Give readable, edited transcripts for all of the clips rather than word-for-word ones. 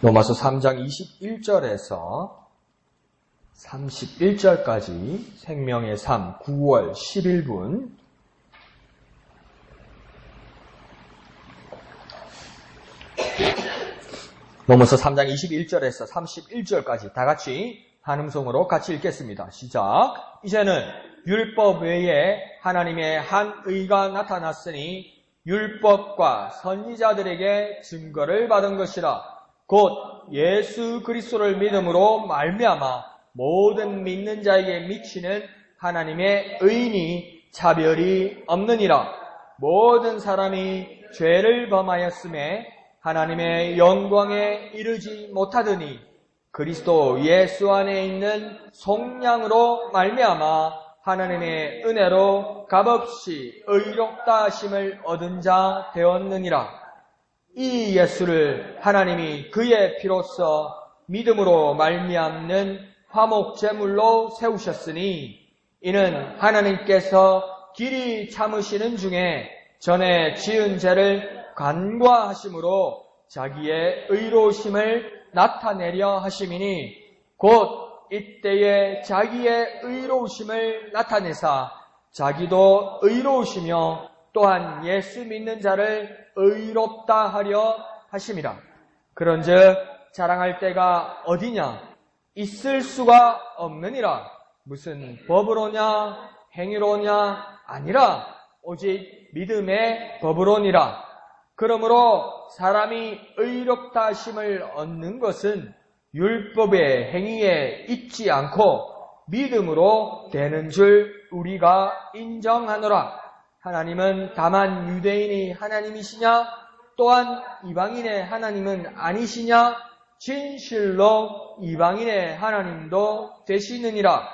로마서 3장 21절에서 31절까지 생명의 삶 9월 11분 로마서 3장 21절에서 31절까지 다 같이 한음성으로 같이 읽겠습니다. 시작. 이제는 율법 외에 하나님의 한 의가 나타났으니 율법과 선지자들에게 증거를 받은 것이라. 곧 예수 그리스도를 믿음으로 말미암아 모든 믿는 자에게 미치는 하나님의 의인이 차별이 없느니라. 모든 사람이 죄를 범하였음에 하나님의 영광에 이르지 못하더니 그리스도 예수 안에 있는 속량으로 말미암아 하나님의 은혜로 값없이 의롭다 하심을 얻은 자 되었느니라. 이 예수를 하나님이 그의 피로써 믿음으로 말미암는 화목제물로 세우셨으니 이는 하나님께서 길이 참으시는 중에 전에 지은 죄를 간과하심으로 자기의 의로우심을 나타내려 하심이니 곧 이때에 자기의 의로우심을 나타내사 자기도 의로우시며 또한 예수 믿는 자를 의롭다 하려 하심이라. 그런즉 자랑할 때가 어디냐? 있을 수가 없느니라. 무슨 법으로냐 행위로냐 아니라 오직 믿음의 법으로니라. 그러므로 사람이 의롭다 하심을 얻는 것은 율법의 행위에 있지 않고 믿음으로 되는 줄 우리가 인정하노라. 하나님은 다만 유대인이 하나님이시냐? 또한 이방인의 하나님은 아니시냐? 진실로 이방인의 하나님도 되시느니라.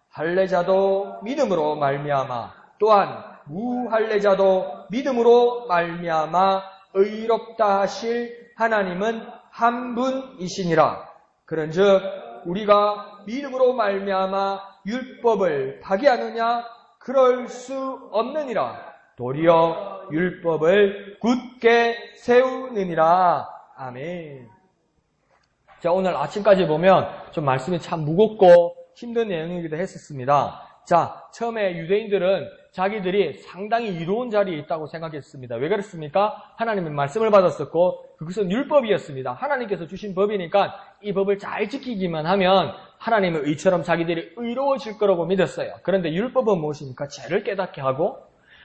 할례자도 믿음으로 말미암아 또한 무할례자도 믿음으로 말미암아 의롭다 하실 하나님은 한 분이시니라. 그런즉 우리가 믿음으로 말미암아 율법을 파기하느냐? 그럴 수 없느니라. 도리어 율법을 굳게 세우느니라. 아멘. 자, 오늘 아침까지 보면 좀 말씀이 참 무겁고 힘든 내용이기도 했었습니다. 자, 처음에 유대인들은 자기들이 상당히 이로운 자리에 있다고 생각했습니다. 왜 그렇습니까? 하나님의 말씀을 받았었고 그것은 율법이었습니다. 하나님께서 주신 법이니까 이 법을 잘 지키기만 하면 하나님의 의처럼 자기들이 의로워질 거라고 믿었어요. 그런데 율법은 무엇입니까? 죄를 깨닫게 하고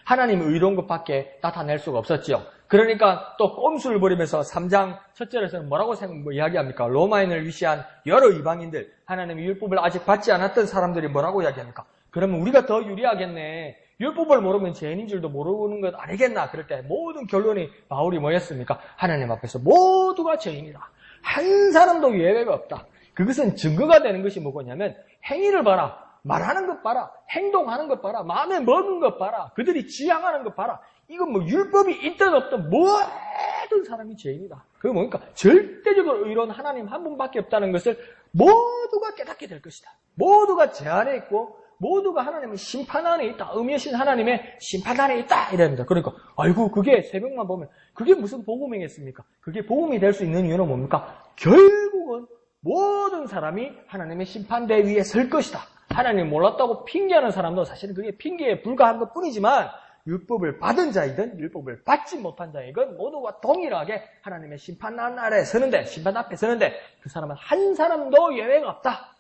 하나님의 의로운 것밖에 나타낼 수가 없었죠. 그러니까 또 꼼수를 부리면서 3장 첫 절에서는 뭐라고 이야기합니까? 로마인을 위시한 여러 이방인들, 하나님의 율법을 아직 받지 않았던 사람들이 뭐라고 이야기합니까? 그러면 우리가 더 유리하겠네. 율법을 모르면 죄인인 줄도 모르는 것 아니겠나? 그럴 때 모든 결론이 바울이 뭐였습니까? 하나님 앞에서 모두가 죄인이다. 한 사람도 예외가 없다. 그것은 증거가 되는 것이 뭐냐면 행위를 봐라. 말하는 것 봐라. 행동하는 것 봐라. 마음에 먹은 것 봐라. 그들이 지향하는 것 봐라. 이건 뭐 율법이 있든 없든 모든 사람이 죄인이다. 그게 뭡니까? 절대적으로 의로운 하나님 한 분밖에 없다는 것을 모두가 깨닫게 될 것이다. 모두가 죄 안에 있고 모두가 하나님의 심판 안에 있다. 의미하신 하나님의 심판 안에 있다. 이랍니다. 그러니까 아이고 그게 새벽만 보면 그게 무슨 복음이겠습니까? 그게 복음이 될 수 있는 이유는 뭡니까? 결국은 모든 사람이 하나님의 심판대 위에 설 것이다. 하나님 몰랐다고 핑계하는 사람도 사실은 그게 핑계에 불과한 것뿐이지만 율법을 받은 자이든 율법을 받지 못한 자이든 모두가 동일하게 하나님의 심판 아래 서는데 심판 앞에 서는데 그 사람은 한 사람도 예외가 없다.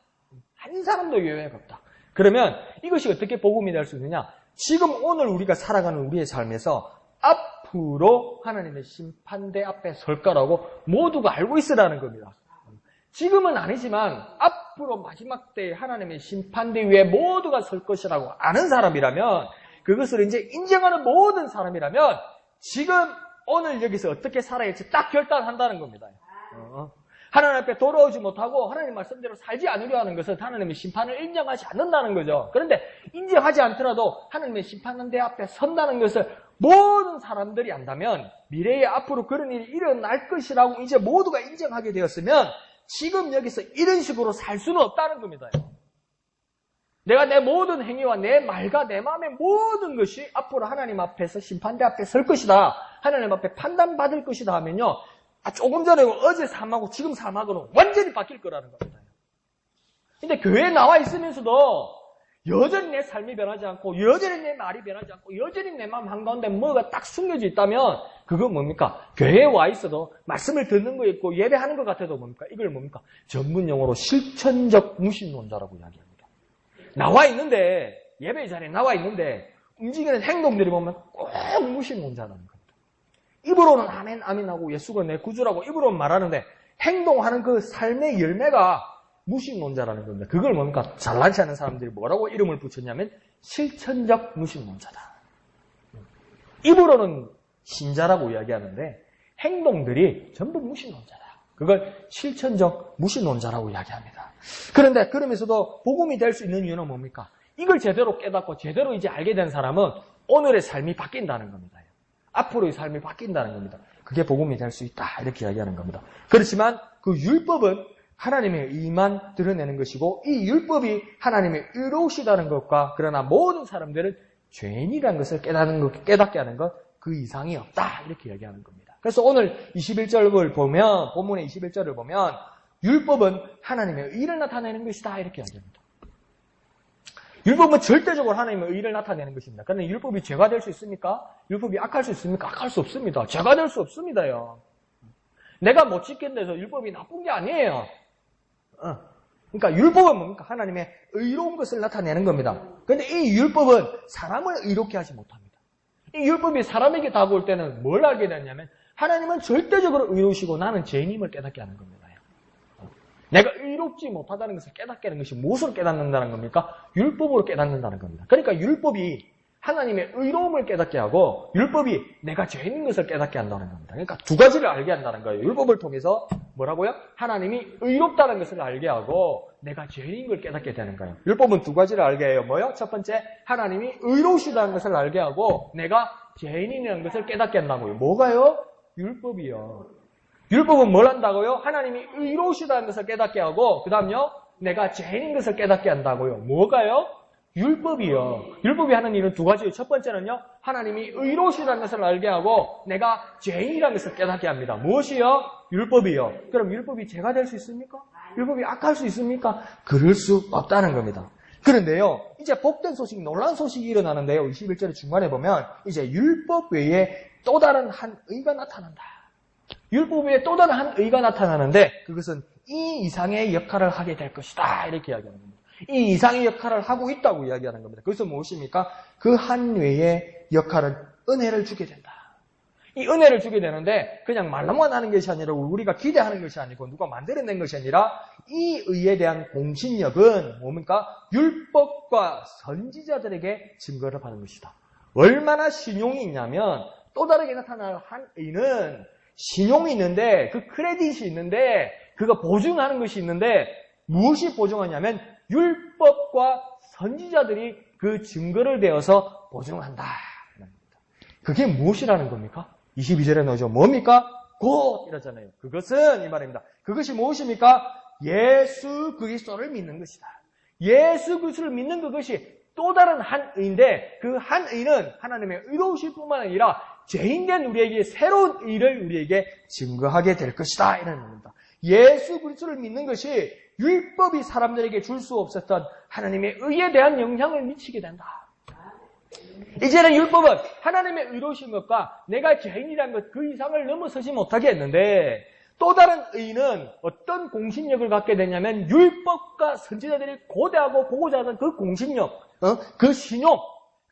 한 사람도 예외가 없다. 그러면 이것이 어떻게 복음이 될 수 있느냐? 지금 오늘 우리가 살아가는 우리의 삶에서 앞으로 하나님의 심판대 앞에 설 거라고 모두가 알고 있으라는 겁니다. 지금은 아니지만 앞으로 마지막 때에 하나님의 심판대 위에 모두가 설 것이라고 아는 사람이라면 그것을 이제 인정하는 모든 사람이라면 지금 오늘 여기서 어떻게 살아야 할지 딱 결단한다는 겁니다. 하나님 앞에 돌아오지 못하고 하나님 말씀대로 살지 않으려 하는 것은 하나님의 심판을 인정하지 않는다는 거죠. 그런데 인정하지 않더라도 하나님의 심판대 앞에 선다는 것을 모든 사람들이 안다면 미래에 앞으로 그런 일이 일어날 것이라고 이제 모두가 인정하게 되었으면 지금 여기서 이런 식으로 살 수는 없다는 겁니다. 내가 내 모든 행위와 내 말과 내 마음의 모든 것이 앞으로 하나님 앞에서 심판대 앞에 설 것이다. 하나님 앞에 판단받을 것이다 하면요. 조금 전에 어제 삶하고 지금 삶하고는 완전히 바뀔 거라는 겁니다. 근데 교회에 나와 있으면서도 여전히 내 삶이 변하지 않고 여전히 내 말이 변하지 않고 여전히 내 마음 한가운데 뭐가 딱 숨겨져 있다면 그건 뭡니까? 교회에 와 있어도 말씀을 듣는 거 있고 예배하는 것 같아도 뭡니까? 이걸 뭡니까? 전문용어로 실천적 무신론자라고 이야기합니다. 나와 있는데 예배 자리에 나와 있는데 움직이는 행동들이 보면 꼭 무신론자라는 겁니다. 입으로는 아멘 아멘 하고 예수가 내 구주라고 입으로는 말하는데 행동하는 그 삶의 열매가 무신론자라는 겁니다. 그걸 뭡니까? 잘나지 않은 사람들이 뭐라고 이름을 붙였냐면 실천적 무신론자다. 입으로는 신자라고 이야기하는데 행동들이 전부 무신론자다. 그걸 실천적 무신론자라고 이야기합니다. 그런데 그러면서도 복음이 될 수 있는 이유는 뭡니까? 이걸 제대로 깨닫고 제대로 이제 알게 된 사람은 오늘의 삶이 바뀐다는 겁니다. 앞으로의 삶이 바뀐다는 겁니다. 그게 복음이 될 수 있다. 이렇게 이야기하는 겁니다. 그렇지만 그 율법은 하나님의 의만 드러내는 것이고 이 율법이 하나님의 의로우시다는 것과 그러나 모든 사람들은 죄인이라는 것을 깨닫게 하는 것 그 이상이 없다. 이렇게 이야기하는 겁니다. 그래서 오늘 21절을 보면 본문의 21절을 보면 율법은 하나님의 의를 나타내는 것이다. 이렇게 이야기합니다. 율법은 절대적으로 하나님의 의를 나타내는 것입니다. 그런데 율법이 죄가 될 수 있습니까? 율법이 악할 수 있습니까? 악할 수 없습니다. 죄가 될 수 없습니다요. 내가 못 지킨다고 해서 율법이 나쁜 게 아니에요. 그러니까 율법은 뭡니까? 하나님의 의로운 것을 나타내는 겁니다. 그런데 이 율법은 사람을 의롭게 하지 못합니다. 이 율법이 사람에게 다가올 때는 뭘 알게 되냐면 하나님은 절대적으로 의로우시고 나는 죄인임을 깨닫게 하는 겁니다. 내가 의롭지 못하다는 것을 깨닫게 하는 것이 무엇으로 깨닫는다는 겁니까? 율법으로 깨닫는다는 겁니다. 그러니까 율법이 하나님의 의로움을 깨닫게 하고 율법이 내가 죄인인 것을 깨닫게 한다는 겁니다. 그러니까 두 가지를 알게 한다는 거예요. 율법을 통해서 뭐라고요? 하나님이 의롭다는 것을 알게 하고 내가 죄인인 걸 깨닫게 되는 거예요. 율법은 두 가지를 알게 해요. 뭐요? 첫 번째, 하나님이 의로우시다는 것을 알게 하고 내가 죄인이라는 것을 깨닫게 한다고요. 뭐가요? 율법이요. 율법은 뭘 한다고요? 하나님이 의로우시다는 것을 깨닫게 하고 그 다음요, 내가 죄인인 것을 깨닫게 한다고요. 뭐가요? 율법이요. 율법이 하는 일은 두 가지예요. 첫 번째는요, 하나님이 의로우시다는 것을 알게 하고 내가 죄인이라는 것을 깨닫게 합니다. 무엇이요? 율법이요. 그럼 율법이 죄가 될 수 있습니까? 율법이 악할 수 있습니까? 그럴 수 없다는 겁니다. 그런데요, 이제 복된 소식, 놀라운 소식이 일어나는데요. 21절의 중간에 보면 이제 율법 외에 또 다른 한 의가 나타난다. 율법 외에 또 다른 한 의가 나타나는데 그것은 이 이상의 역할을 하게 될 것이다. 이렇게 이야기하는 겁니다. 이 이상의 역할을 하고 있다고 이야기하는 겁니다. 그것은 무엇입니까? 그 한 외의 역할은 은혜를 주게 된다. 이 은혜를 주게 되는데 그냥 말로만 하는 것이 아니라 우리가 기대하는 것이 아니고 누가 만들어낸 것이 아니라 이 의에 대한 공신력은 뭡니까? 율법과 선지자들에게 증거를 받는 것이다. 얼마나 신용이 있냐면 또 다르게 나타날 한 의는 신용이 있는데 그 크레딧이 있는데 그거 보증하는 것이 있는데 무엇이 보증하냐면 율법과 선지자들이 그 증거를 대어서 보증한다. 그게 무엇이라는 겁니까? 22절에 나오죠. 뭡니까? 곧 이러잖아요. 그것은 이 말입니다. 그것이 무엇입니까? 예수 그리스도를 믿는 것이다. 예수 그리스도를 믿는 그것이 또 다른 한 의인데 그 한 의는 하나님의 의로우실 뿐만 아니라 죄인된 우리에게 새로운 의를 우리에게 증거하게 될 것이다. 이런 겁니다. 예수 그리스도를 믿는 것이 율법이 사람들에게 줄 수 없었던 하나님의 의에 대한 영향을 미치게 된다. 이제는 율법은 하나님의 의로우신 것과 내가 죄인이라는 것 그 이상을 넘어서지 못하게 했는데 또 다른 의는 어떤 공신력을 갖게 되냐면 율법과 선지자들이 고대하고 보고자 하는 그 공신력, 그 신용,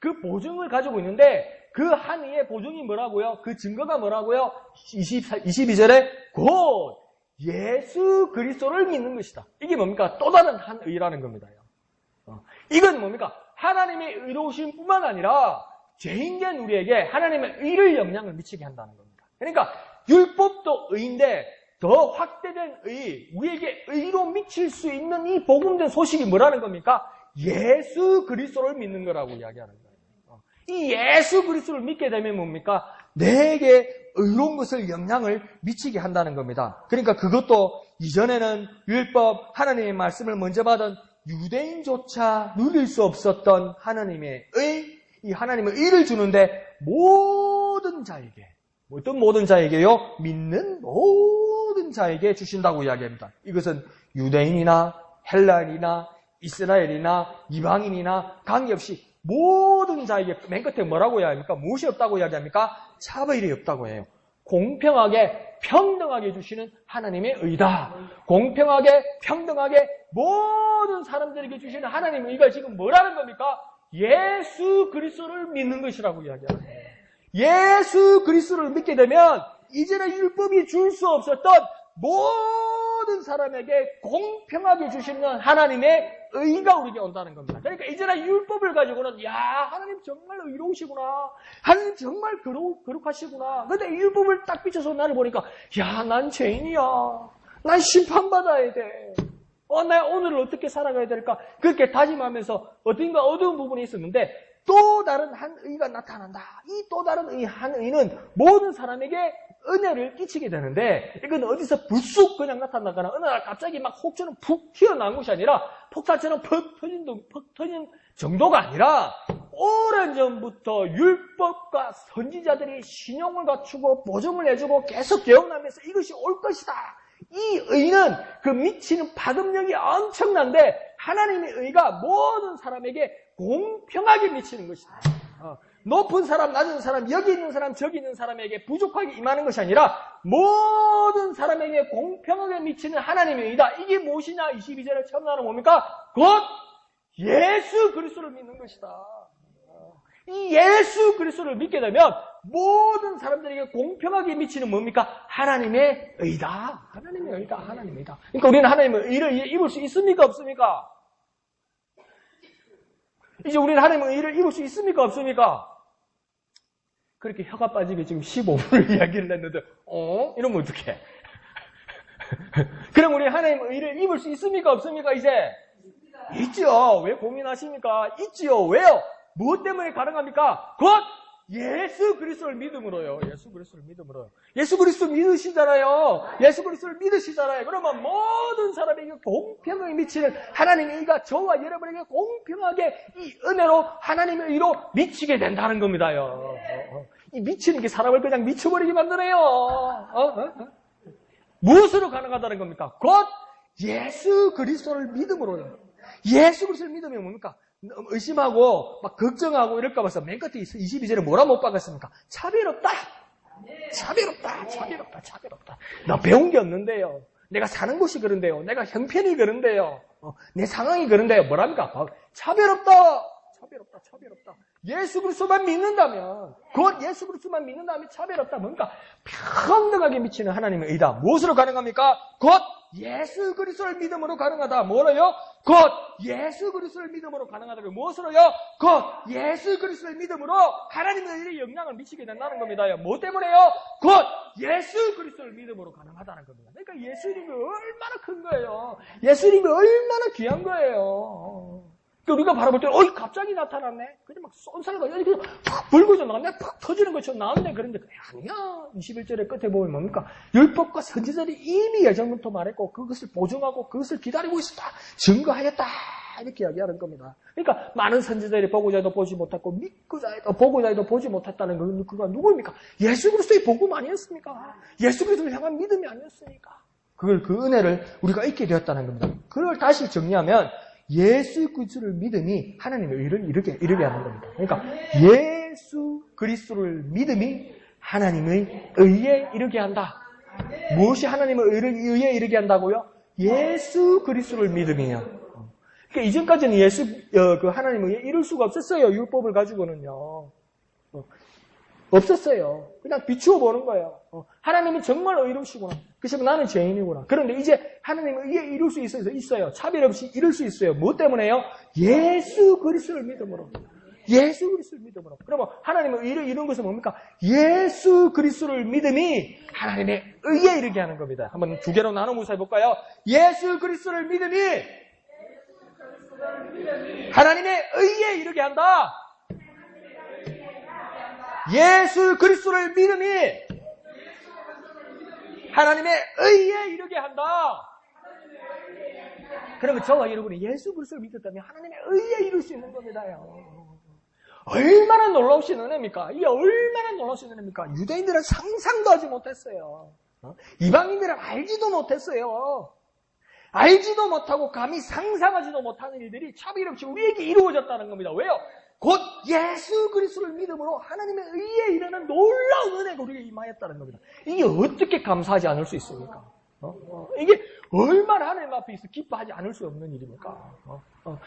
그 보증을 가지고 있는데 그 한 의의 보증이 뭐라고요? 그 증거가 뭐라고요? 22절에 곧 예수 그리스도를 믿는 것이다. 이게 뭡니까? 또 다른 한 의라는 겁니다. 이건 뭡니까? 하나님의 의로우심 뿐만 아니라 죄인된 우리에게 하나님의 의를 영향을 미치게 한다는 겁니다. 그러니까 율법도 의인데 더 확대된 의, 우리에게 의로 미칠 수 있는 이 복음된 소식이 뭐라는 겁니까? 예수 그리스도를 믿는 거라고 이야기하는 거예요. 이 예수 그리스도를 믿게 되면 뭡니까? 내게 의로운 것을 영향을 미치게 한다는 겁니다. 그러니까 그것도 이전에는 율법, 하나님의 말씀을 먼저 받은 유대인조차 누릴 수 없었던 하나님의 의, 이 하나님의 의를 주는데 모든 자에게 어떤 모든 자에게요? 믿는 모든 자에게 주신다고 이야기합니다. 이것은 유대인이나 헬라인이나 이스라엘이나 이방인이나 관계없이 모든 자에게 맨 끝에 뭐라고 이야기합니까? 무엇이 없다고 이야기합니까? 차별이 없다고 해요. 공평하게 평등하게 주시는 하나님의 의다. 공평하게 평등하게 모든 사람들에게 주시는 하나님의 의가 지금 뭐라는 겁니까? 예수 그리스도를 믿는 것이라고 이야기하는 거예요. 예수 그리스도를 믿게 되면 이제는 율법이 줄 수 없었던 모든 사람에게 공평하게 주시는 하나님의 의가 우리에게 온다는 겁니다. 그러니까 이제는 율법을 가지고는 야 하나님 정말 의로우시구나. 하나님 정말 거룩하시구나. 근데 율법을 딱 비춰서 나를 보니까 야 난 죄인이야. 난 심판받아야 돼. 나 오늘을 어떻게 살아가야 될까? 그렇게 다짐하면서 어딘가 어두운 부분이 있었는데 또 다른 한 의가 나타난다. 이 또 다른 한 의는 모든 사람에게 은혜를 끼치게 되는데 이건 어디서 불쑥 그냥 나타나거나 어느 날 갑자기 막 혹처럼 푹 튀어나온 것이 아니라 폭탄처럼 퍽 터진 정도가 아니라 오래전부터 율법과 선지자들이 신용을 갖추고 보증을 해주고 계속 개혁하면서 이것이 올 것이다. 이 의는 그 미치는 파급력이 엄청난데 하나님의 의가 모든 사람에게 공평하게 미치는 것이다. 높은 사람, 낮은 사람, 여기 있는 사람, 저기 있는 사람에게 부족하게 임하는 것이 아니라 모든 사람에게 공평하게 미치는 하나님의 의다. 이게 무엇이냐? 22절에 처음 나오는 뭡니까? 곧 예수 그리스도를 믿는 것이다. 이 예수 그리스도를 믿게 되면 모든 사람들에게 공평하게 미치는 뭡니까? 하나님의 의다. 하나님의 의다. 하나님의 의다. 그러니까 우리는 하나님의 의를 입을 수 있습니까? 없습니까? 이제 우리는 하나님의 의를 입을 수 있습니까? 없습니까? 그렇게 혀가 빠지게 지금 15분을 이야기를 했는데 이러면 어떡해? 그럼 우리 하나님의 의를 입을 수 있습니까? 없습니까? 이제? 있지요. 왜 고민하십니까? 있지요. 왜요? 무엇 때문에 가능합니까? 곧 예수 그리스도를 믿음으로요. 예수 그리스도를 믿음으로요. 예수 그리스도 믿으시잖아요. 예수 그리스도를 믿으시잖아요. 그러면 모든 사람에게 공평하게 미치는 하나님의 의가 저와 여러분에게 공평하게 이 은혜로 하나님의 의로 미치게 된다는 겁니다요. 이 미치는 게 사람을 그냥 미쳐버리게 만드네요. 무엇으로 가능하다는 겁니까? 곧 예수 그리스도를 믿음으로요. 예수 그리스도를 믿으면 뭡니까? 의심하고 막 걱정하고 이럴까 봐서 맨 끝에 22절에 뭐라 못 박았습니까? 차별없다. 차별없다. 나 배운 게 없는데요. 내가 사는 곳이 그런데요. 내가 형편이 그런데요. 내 상황이 그런데요. 뭐랍니까? 차별없다. 예수 그리스도만 믿는다면, 곧 예수 그리스도만 믿는다면 차별없다. 뭔가 평등하게 미치는 하나님의 의다. 무엇으로 가능합니까? 곧 예수 그리스도를 믿음으로 가능하다. 뭐로요? 곧 예수 그리스도를 믿음으로 가능하다고. 무엇으로요? 곧 예수 그리스도를 믿음으로 하나님의 의의 영향을 미치게 된다는 겁니다. 뭐 때문에요? 곧 예수 그리스도를 믿음으로 가능하다는 겁니다. 그러니까 예수님이 얼마나 큰 거예요. 예수님이 얼마나 귀한 거예요. 우리가 바라볼 때, 갑자기 나타났네? 그냥 막 쏜살가, 이렇게 팍 불고서 나왔네? 팍 터지는 것처럼 나왔네? 그런데, 아니야. 21절의 끝에 보면 뭡니까? 율법과 선지자들이 이미 예전부터 말했고, 그것을 보증하고, 그것을 기다리고 있었다. 증거하였다. 이렇게 이야기하는 겁니다. 그러니까, 많은 선지자들이 보고자 해도 보지 못했고, 보고자 해도 보지 못했다는 그가 누구입니까? 예수 그리스도의 복음 아니었습니까? 예수 그리스도를 향한 믿음이 아니었습니까? 그 은혜를 우리가 잊게 되었다는 겁니다. 그걸 다시 정리하면, 예수 그리스도를 믿음이 하나님의 의를 이루게 하는 겁니다. 그러니까 예수 그리스도를 믿음이 하나님의 의에 이르게 한다. 무엇이 하나님의 의에 이르게 한다고요? 예수 그리스도를 믿음이에요. 그러니까 이전까지는 하나님의 의에 이룰 수가 없었어요. 율법을 가지고는요. 없었어요. 그냥 비추어 보는 거예요. 하나님은 정말 의로우시구나. 그래서 나는 죄인이구나. 그런데 이제 하나님은 의에 이룰 수 있어요. 차별 없이 이룰 수 있어요. 뭐 때문에요? 예수 그리스도를 믿음으로. 예수 그리스도를 믿음으로. 그러면 하나님의 의를 이루는 것은 뭡니까? 예수 그리스도를 믿음이 하나님의 의에 이르게 하는 겁니다. 한번 두 개로 나눠 묵상해 볼까요? 예수 그리스도를 믿음이 하나님의 의에 이르게 한다. 예수 그리스도를 믿음이 하나님의 의에 이르게 한다. 그러면 저와 여러분이 예수 그리스도를 믿었다면 하나님의 의에 이룰 수 있는 겁니다요. 얼마나 놀라우신 은혜입니까? 이게 얼마나 놀라우신 은혜입니까? 유대인들은 상상도 하지 못했어요. 이방인들은 알지도 못했어요. 알지도 못하고 감히 상상하지도 못하는 일들이 차비없이 우리에게 이루어졌다는 겁니다. 왜요? 곧 예수 그리스도를 믿음으로 하나님의 의에 이르는 놀라운 은혜가 우리에게 임하였다는 겁니다. 이게 어떻게 감사하지 않을 수 있습니까? 이게 얼마나 하나님 앞에 있어 기뻐하지 않을 수 없는 일입니까?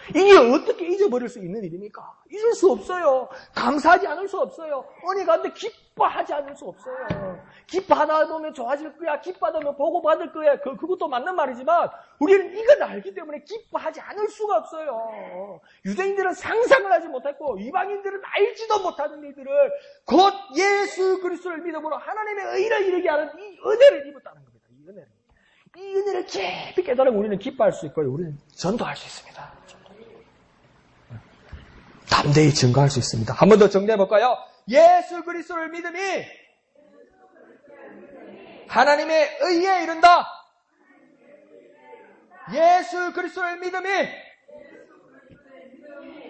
이게 어떻게 잊어버릴 수 있는 일입니까? 잊을 수 없어요. 감사하지 않을 수 없어요. 은혜 가운데 기뻐하지 않을 수 없어요. 기뻐하다 보면 좋아질 거야. 기뻐하다 보면 보고받을 거야. 그것도 맞는 말이지만 우리는 이걸 알기 때문에 기뻐하지 않을 수가 없어요. 유대인들은 상상을 하지 못했고 이방인들은 알지도 못하는 일들을 곧 예수 그리스도를 믿음으로 하나님의 의를 이루게 하는 이 은혜를 입었다는 겁니다. 이 은혜를. 이 은혜를 깊이 깨달으면 우리는 기뻐할 수 있고요. 우리는 전도할 수 있습니다. 담대히 증거할 수 있습니다. 한 번 더 정리해 볼까요? 예수 그리스도를 믿음이 하나님의 의에 이른다. 예수 그리스도를 믿음이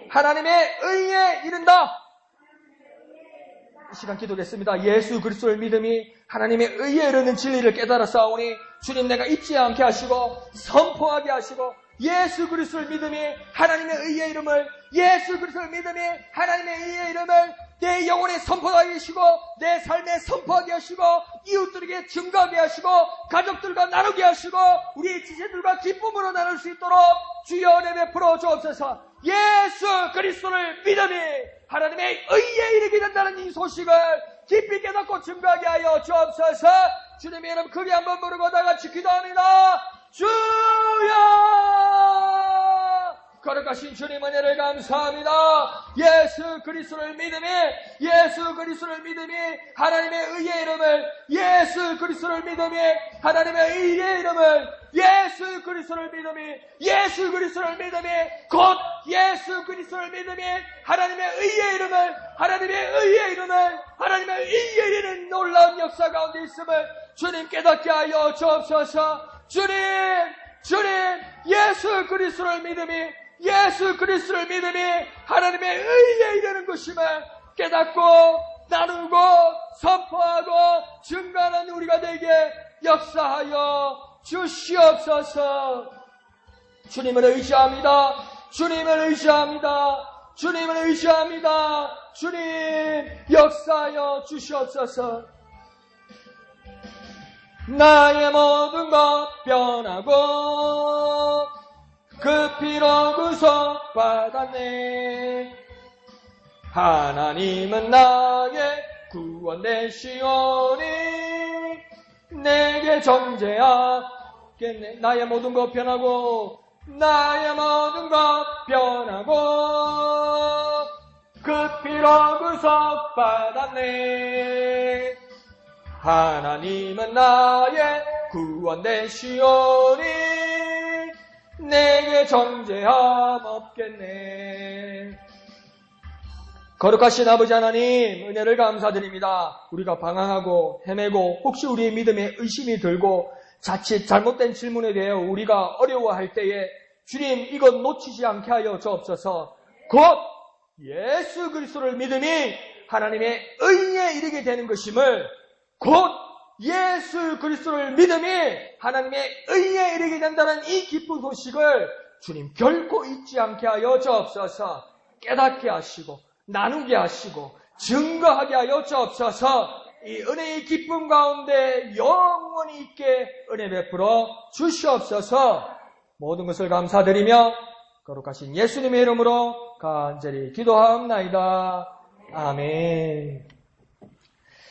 하나님의 의에 이른다. 이 시간 기도하겠습니다. 예수 그리스도를 믿음이 하나님의 의에 이르는 진리를 깨달았사오니 주님 내가 잊지 않게 하시고 선포하게 하시고 예수 그리스도를 믿음이 하나님의 의의 이름을 예수 그리스도를 믿음이 하나님의 의의 이름을 내 영혼에 선포하게 하시고 내 삶에 선포하게 하시고 이웃들에게 증거하게 하시고 가족들과 나누게 하시고 우리 지체들과 기쁨으로 나눌 수 있도록 주여 은혜 베풀어 주옵소서. 예수 그리스도를 믿음이 하나님의 의에 이르게 된다는 이 소식을 깊이 깨닫고 증거하게 하여 주옵소서. 주님의 이름 크게 한번 부르고 다 같이 기도합니다. 주여! 거룩하신 주님 은혜를 감사합니다. 예수 그리스도를 믿음이 하나님의 의의 이름을 예수 그리스도를 믿음이 하나님의 의의 이름을 예수 그리스도를 믿음이 곧 예수 그리스도를 믿음이 하나님의 의의 이름을 하나님의 의의 이르는 놀라운 역사 가운데 있음을 주님 깨닫게 하여 주옵소서. 주님 예수 그리스도를 믿음이 하나님의 의에 이르는 것임을 깨닫고 나누고 선포하고 증거하는 우리가 되게 역사하여 주시옵소서. 주님을 의지합니다. 주님 역사하여 주시옵소서. 나의 모든 것 변하고 그 피로 구속받았네. 하나님은 나의 구원 되시오니 내게 정죄하겠네. 나의 모든 것 변하고 그 피로 구속받았네. 하나님은 나의 구원 되시오니 내게 정죄함 없겠네. 거룩하신 아버지 하나님 은혜를 감사드립니다. 우리가 방황하고 헤매고 혹시 우리의 믿음에 의심이 들고 자칫 잘못된 질문에 대하여 우리가 어려워할 때에 주님 이것 놓치지 않게 하여 주옵소서. 곧 예수 그리스도를 믿음이 하나님의 의에 이르게 되는 것임을 곧 예수 그리스도를 믿음이 하나님의 의에 이르게 된다는 이 기쁜 소식을 주님 결코 잊지 않게 하여 주옵소서. 깨닫게 하시고 나누게 하시고 증거하게 하여 주옵소서. 이 은혜의 기쁨 가운데 영원히 있게 은혜 베풀어 주시옵소서. 모든 것을 감사드리며 거룩하신 예수님의 이름으로 간절히 기도하옵나이다. 아멘.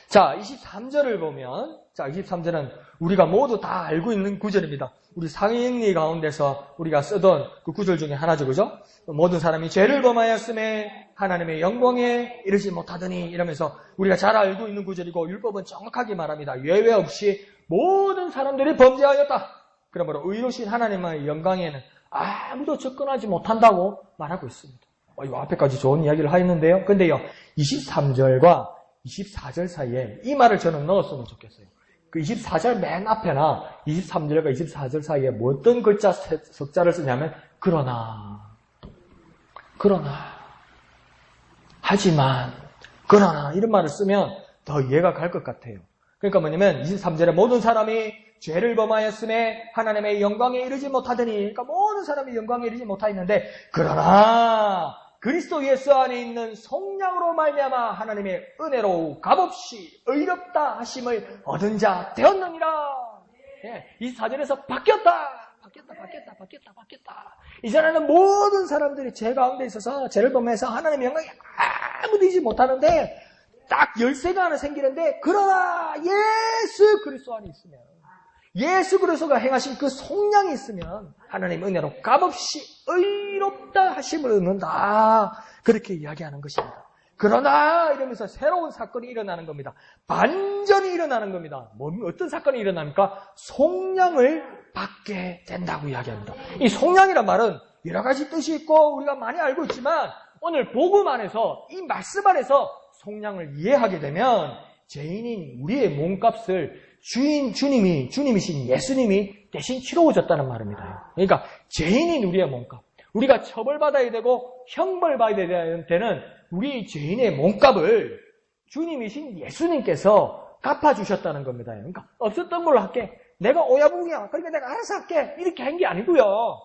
자, 23절을 보면, 23절은 우리가 모두 다 알고 있는 구절입니다. 우리 상인리 가운데서 우리가 쓰던 그 구절 중에 하나죠, 그죠? 모든 사람이 죄를 범하였음에 하나님의 영광에 이르지 못하더니 이러면서 우리가 잘 알고 있는 구절이고 율법은 정확하게 말합니다. 예외 없이 모든 사람들이 범죄하였다. 그러므로 의로우신 하나님의 영광에는 아무도 접근하지 못한다고 말하고 있습니다. 이거 앞에까지 좋은 이야기를 하였는데요. 근데요, 23절과 24절 사이에 이 말을 저는 넣었으면 좋겠어요. 그 24절 맨 앞에나 23절과 24절 사이에 뭐 어떤 글자 석자를 쓰냐면 그러나 하지만, 그러나 이런 말을 쓰면 더 이해가 갈 것 같아요. 그러니까 뭐냐면 23절에 모든 사람이 죄를 범하였음에 하나님의 영광에 이르지 못하더니, 그러니까 모든 사람이 영광에 이르지 못하였는데, 그러나 그리스도 예수 안에 있는 성령으로 말미암아 하나님의 은혜로 값없이 의롭다 하심을 얻은 자 되었느니라. 24절에서 바뀌었다. 이제는 모든 사람들이 죄 가운데 있어서 죄를 범해서 하나님의 영광에 아무도 이지 못하는데 딱 열쇠가 하나 생기는데, 그러나 예수 그리스도 안에 있으면, 예수 그리스도가 행하신 그 속량이 있으면 하나님의 은혜로 값없이 의롭다 하심을 얻는다. 그렇게 이야기하는 것입니다. 그러나 이러면서 새로운 사건이 일어나는 겁니다. 반전이 일어나는 겁니다. 어떤 사건이 일어납니까? 속량을 받게 된다고 이야기합니다. 이 속량이란 말은 여러 가지 뜻이 있고 우리가 많이 알고 있지만, 오늘 복음 안에서, 이 말씀 안에서 속량을 이해하게 되면 죄인인 우리의 몸값을 주님이신 예수님이 대신 치러오셨다는 말입니다. 그러니까 죄인인 우리의 몸값, 우리가 처벌받아야 되고 형벌받아야 되는 우리 죄인의 몸값을 주님이신 예수님께서 갚아주셨다는 겁니다. 그러니까 없었던 걸로 할게, 내가 오야붕이야, 그러니까 내가 알아서 할게, 이렇게 한 게 아니고요.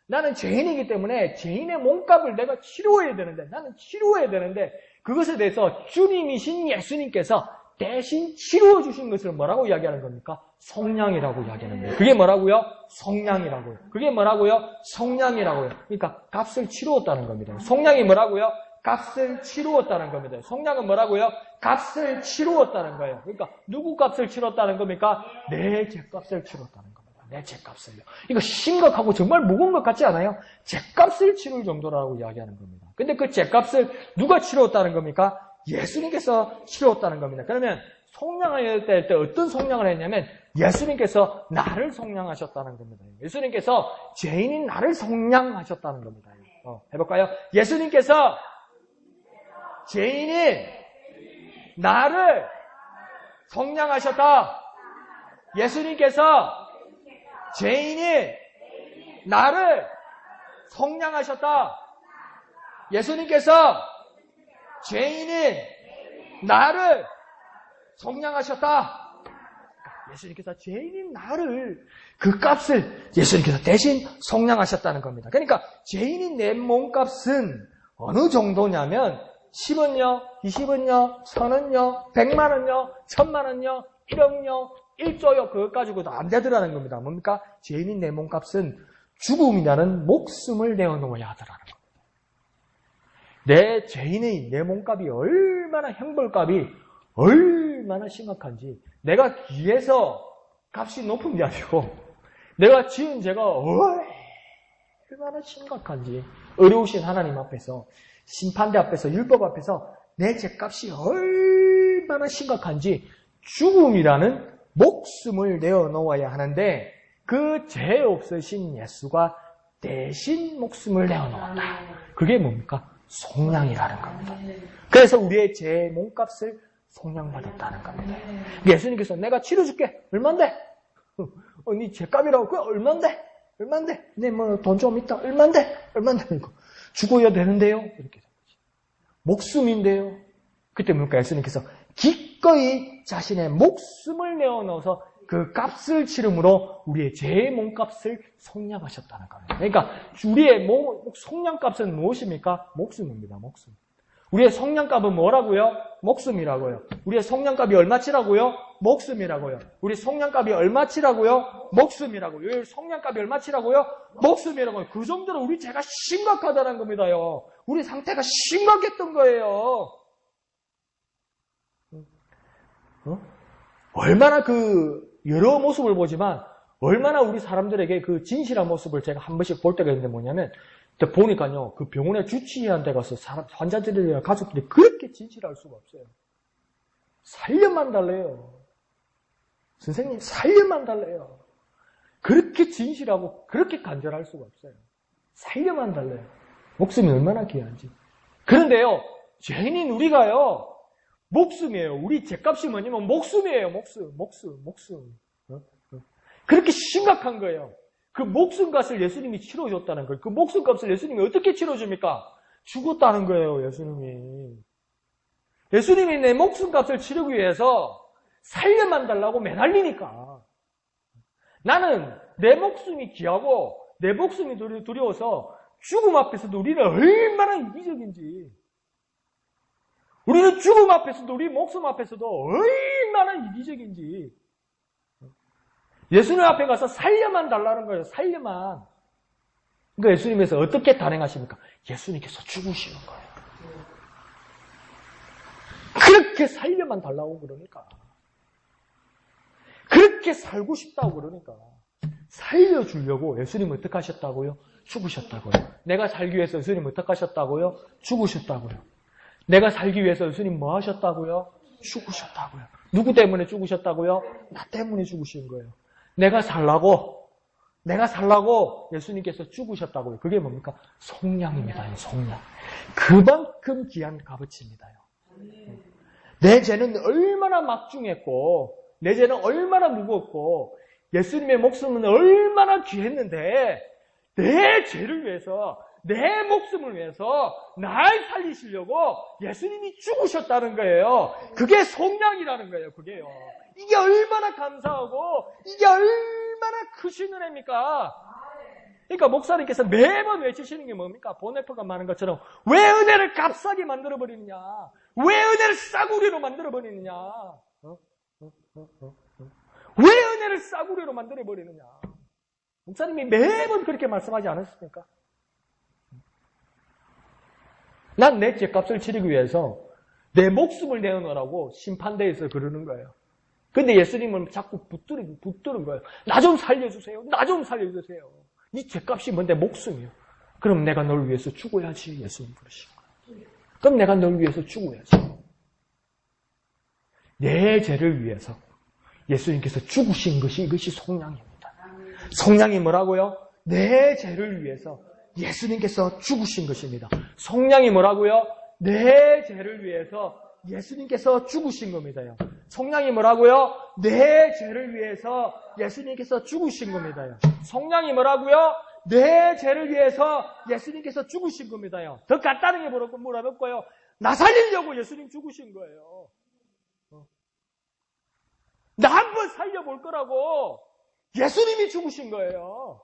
나는 죄인이기 때문에 죄인의 몸값을 내가 치루어야 되는데, 나는 치루어야 되는데, 그것에 대해서 주님이신 예수님께서 대신 치루어 주신 것을 뭐라고 이야기하는 겁니까? 속량이라고 이야기하는 거예요. 그게 뭐라고요? 속량이라고요. 그게 뭐라고요? 속량이라고요. 그러니까 값을 치루었다는 겁니다. 속량이 뭐라고요? 값을 치루었다는 겁니다. 속량은 뭐라고요? 값을 치루었다는 거예요. 그러니까 누구 값을 치렀다는 겁니까? 내 죄값을 치렀다는 겁니다. 내 죄값을요. 이거 심각하고 정말 무거운 것 같지 않아요? 죄값을 치룰 정도라고 이야기하는 겁니다. 근데 그 죄값을 누가 치루었다는 겁니까? 예수님께서 치루었다는 겁니다. 그러면 속량할 때 어떤 속량을 했냐면, 예수님께서 나를 속량하셨다는 겁니다. 예수님께서 죄인인 나를 속량하셨다는 겁니다. 해볼까요? 예수님께서 죄인인 나를 속량하셨다. 예수님께서 죄인인 나를 속량하셨다. 예수님께서 죄인인 나를 속량하셨다. 예수님께서 죄인인 나를, 그 값을 예수님께서 대신 속량하셨다는 겁니다. 그러니까 죄인인 내 몸값은 어느 정도냐면 10원요, 20원요, 1000원요, 100만원요, 1000만원요, 1억요, 1조요, 그것 가지고도 안 되더라는 겁니다. 뭡니까? 죄인인 내 몸값은 죽음이라는 목숨을 내어놓아야 하더라는 겁니다. 내 죄인의 내 몸값이 얼마나, 형벌값이 얼마나 심각한지, 내가 귀해서 값이 높은 게 아니고 내가 지은 죄가 얼마나 심각한지, 어려우신 하나님 앞에서, 심판대 앞에서, 율법 앞에서 내 죄값이 얼마나 심각한지 죽음이라는 목숨을 내어놓아야 하는데, 그 죄 없으신 예수가 대신 목숨을 내어놓았다. 그게 뭡니까? 속량이라는 겁니다. 그래서 우리의 죄 몸값을 속량받았다는 겁니다. 예수님께서 내가 치러줄게. 얼만데? 네 죄값이라고. 그래, 얼만데? 얼만데? 네, 뭐 돈 좀 있다. 얼만데? 얼만데? 죽어야 되는데요. 이렇게 목숨인데요. 그때 뭡니까? 예수님께서 기꺼이 자신의 목숨을 내어넣어서 그 값을 치름으로 우리의 죄의 몸값을 속량하셨다는 겁니다. 그러니까 우리의 속량값은 무엇입니까? 목숨입니다. 목숨. 우리의 속량값은 뭐라고요? 목숨이라고요. 우리의 속량값이 얼마치라고요? 목숨이라고요. 우리 속량값이 얼마치라고요? 목숨이라고요. 우리 속량값이 얼마치라고요? 목숨이라고요. 그 정도로 우리 죄가 심각하다는 겁니다요. 우리 상태가 심각했던 거예요. 얼마나 여러 모습을 보지만 얼마나 우리 사람들에게 그 진실한 모습을 제가 한 번씩 볼 때가 있는데, 뭐냐면 보니까요, 그 병원에 주치의한 데 가서 환자들이나 가족들이 그렇게 진실할 수가 없어요. 살려만 달래요. 선생님, 살려만 달래요. 그렇게 진실하고 그렇게 간절할 수가 없어요. 살려만 달래요. 목숨이 얼마나 귀한지. 그런데요, 죄인인 우리가요, 목숨이에요. 우리 죄값이 뭐냐면 목숨이에요. 목숨. 그렇게 심각한 거예요. 그 목숨값을 예수님이 치러줬다는 거예요. 그 목숨값을 예수님이 어떻게 치러줍니까? 죽었다는 거예요, 예수님이. 예수님이 내 목숨값을 치르기 위해서 살려만 달라고 매달리니까. 나는 내 목숨이 귀하고 내 목숨이 두려워서 죽음 앞에서도 우리는 얼마나 이기적인지, 우리는 죽음 앞에서도 우리 목숨 앞에서도 얼마나 이기적인지 예수님 앞에 가서 살려만 달라는 거예요. 살려만. 그러니까 예수님께서 어떻게 단행하십니까? 예수님께서 죽으시는 거예요. 그렇게 살려만 달라고 그러니까. 그렇게 살고 싶다고 그러니까. 살려주려고 예수님은 어떻게 하셨다고요? 죽으셨다고요. 내가 살기 위해서 예수님 어떻게 하셨다고요? 죽으셨다고요. 내가 살기 위해서 예수님 뭐 하셨다고요? 죽으셨다고요. 누구 때문에 죽으셨다고요? 나 때문에 죽으신 거예요. 내가 살라고 예수님께서 죽으셨다고요. 그게 뭡니까? 속량입니다. 속량. 그만큼 귀한 값어치입니다요. 내 죄는 얼마나 막중했고 내 죄는 얼마나 무겁고 예수님의 목숨은 얼마나 귀했는데 내 죄를 위해서 내 목숨을 위해서 날 살리시려고 예수님이 죽으셨다는 거예요. 그게 속량이라는 거예요. 그게요. 이게 얼마나 감사하고 이게 얼마나 크신 은혜입니까? 그러니까 목사님께서 매번 외치시는 게 뭡니까? 보네프가 말하는 것처럼 왜 은혜를 값싸게 만들어버리느냐? 왜 은혜를 싸구려로 만들어버리느냐? 왜 은혜를 싸구려로 만들어버리느냐? 목사님이 매번 그렇게 말씀하지 않았습니까? 난 내 죄값을 치르기 위해서 내 목숨을 내어놓으라고 심판대에서 그러는 거예요. 근데 예수님은 자꾸 붙드는 거예요. 나 좀 살려주세요. 나 좀 살려주세요. 네 죄값이 뭔데 목숨이요. 그럼 내가 널 위해서 죽어야지. 예수님 그러신 거예요. 그럼 내가 널 위해서 죽어야지. 내 죄를 위해서 예수님께서 죽으신 것이 이것이 속량입니다. 속량이 뭐라고요? 내 죄를 위해서 예수님께서 죽으신 것입니다. 속량이 뭐라고요? 내 죄를 위해서 예수님께서 죽으신 겁니다요. 속량이 뭐라고요? 내 죄를 위해서 예수님께서 죽으신 겁니다요. 속량이 뭐라고요? 내 죄를 위해서 예수님께서 죽으신 겁니다요. 더 간단하게 물어볼까요? 나 살리려고 예수님 죽으신 거예요. 나 한번 살려볼 거라고 예수님이 죽으신 거예요.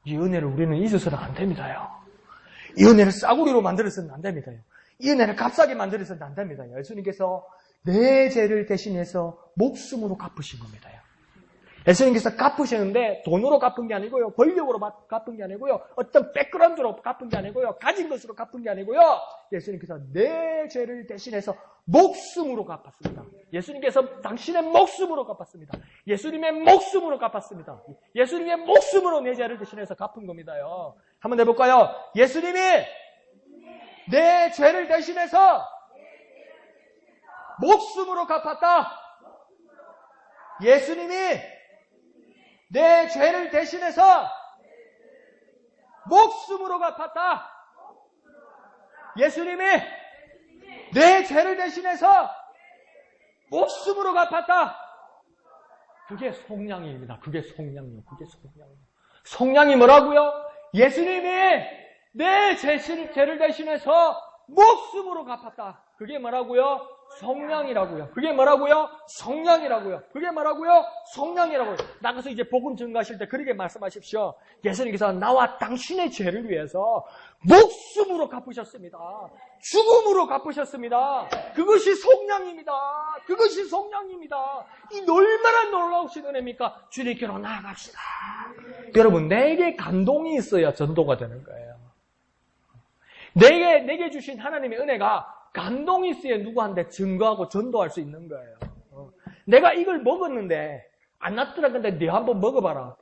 이 은혜를 우리는 잊어서는 안 됩니다요. 이 은혜를 싸구리로 만들어서는 안 됩니다요. 이 은혜를 값싸게 만들어서는 안 됩니다요. 예수님께서 내 죄를 대신해서 목숨으로 갚으신 겁니다요. 예수님께서 갚으셨는데 돈으로 갚은 게 아니고요. 권력으로 갚은 게 아니고요. 어떤 백그라운드로 갚은 게 아니고요. 가진 것으로 갚은 게 아니고요. 예수님께서 내 죄를 대신해서 목숨으로 갚았습니다. 예수님께서 당신의 목숨으로 갚았습니다. 예수님의 목숨으로 갚았습니다. 예수님의 목숨으로 내 죄를 대신해서 갚은 겁니다요. 한번 해볼까요? 예수님이 내 죄를 대신해서 목숨으로 갚았다. 예수님이 내 죄를 대신해서 목숨으로 갚았다. 예수님이 내 죄를 대신해서 목숨으로 갚았다. 그게 속량입니다. 그게 속량이에요. 그게 속량이에요. 속량이 뭐라고요? 예수님이 내 죄를 대신해서 목숨으로 갚았다. 그게 뭐라고요? 속량이라고요. 그게 뭐라고요? 속량이라고요. 그게 뭐라고요? 속량이라고요. 나가서 이제 복음 증거하실 때 그렇게 말씀하십시오. 예수님께서 나와 당신의 죄를 위해서 목숨으로 갚으셨습니다. 죽음으로 갚으셨습니다. 그것이 속량입니다. 그것이 속량입니다. 이 얼마나 놀라우신 은혜입니까? 주님께로 나아갑시다. 여러분, 내게 감동이 있어야 전도가 되는 거예요. 내게 주신 하나님의 은혜가 감동이 있어야 누구한테 증거하고 전도할 수 있는 거예요. 내가 이걸 먹었는데 안 낫더라. 근데 네 한번 먹어봐라.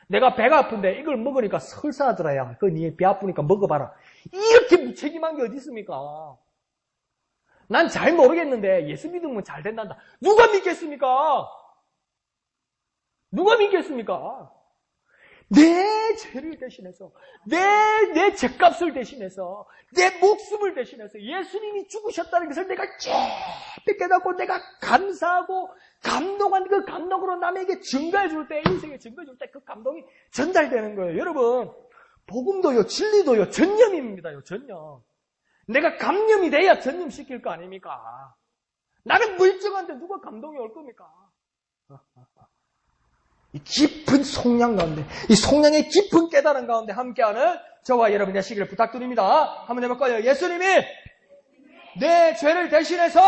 내가 배가 아픈데 이걸 먹으니까 설사하더라야. 네 배 아프니까 먹어봐라. 이렇게 무책임한 게 어디 있습니까? 난 잘 모르겠는데 예수 믿으면 잘 된단다. 누가 믿겠습니까? 누가 믿겠습니까? 내 죄를 대신해서, 내 죄값을 대신해서, 내 목숨을 대신해서 예수님이 죽으셨다는 것을 내가 깊이 깨닫고 내가 감사하고 감동한 그 감동으로 남에게 증거해 줄 때, 인생에 증거해 줄 때 그 감동이 전달되는 거예요. 여러분, 복음도요, 진리도요, 전념입니다요, 전념. 내가 감염이 돼야 전념시킬 거 아닙니까? 나는 멀쩡한데 누가 감동이 올 겁니까? 이 깊은 속량 가운데, 이 속량의 깊은 깨달음 가운데 함께하는 저와 여러분 되시기를 부탁드립니다. 한번 해볼까요? 예수님이 내 죄를 대신해서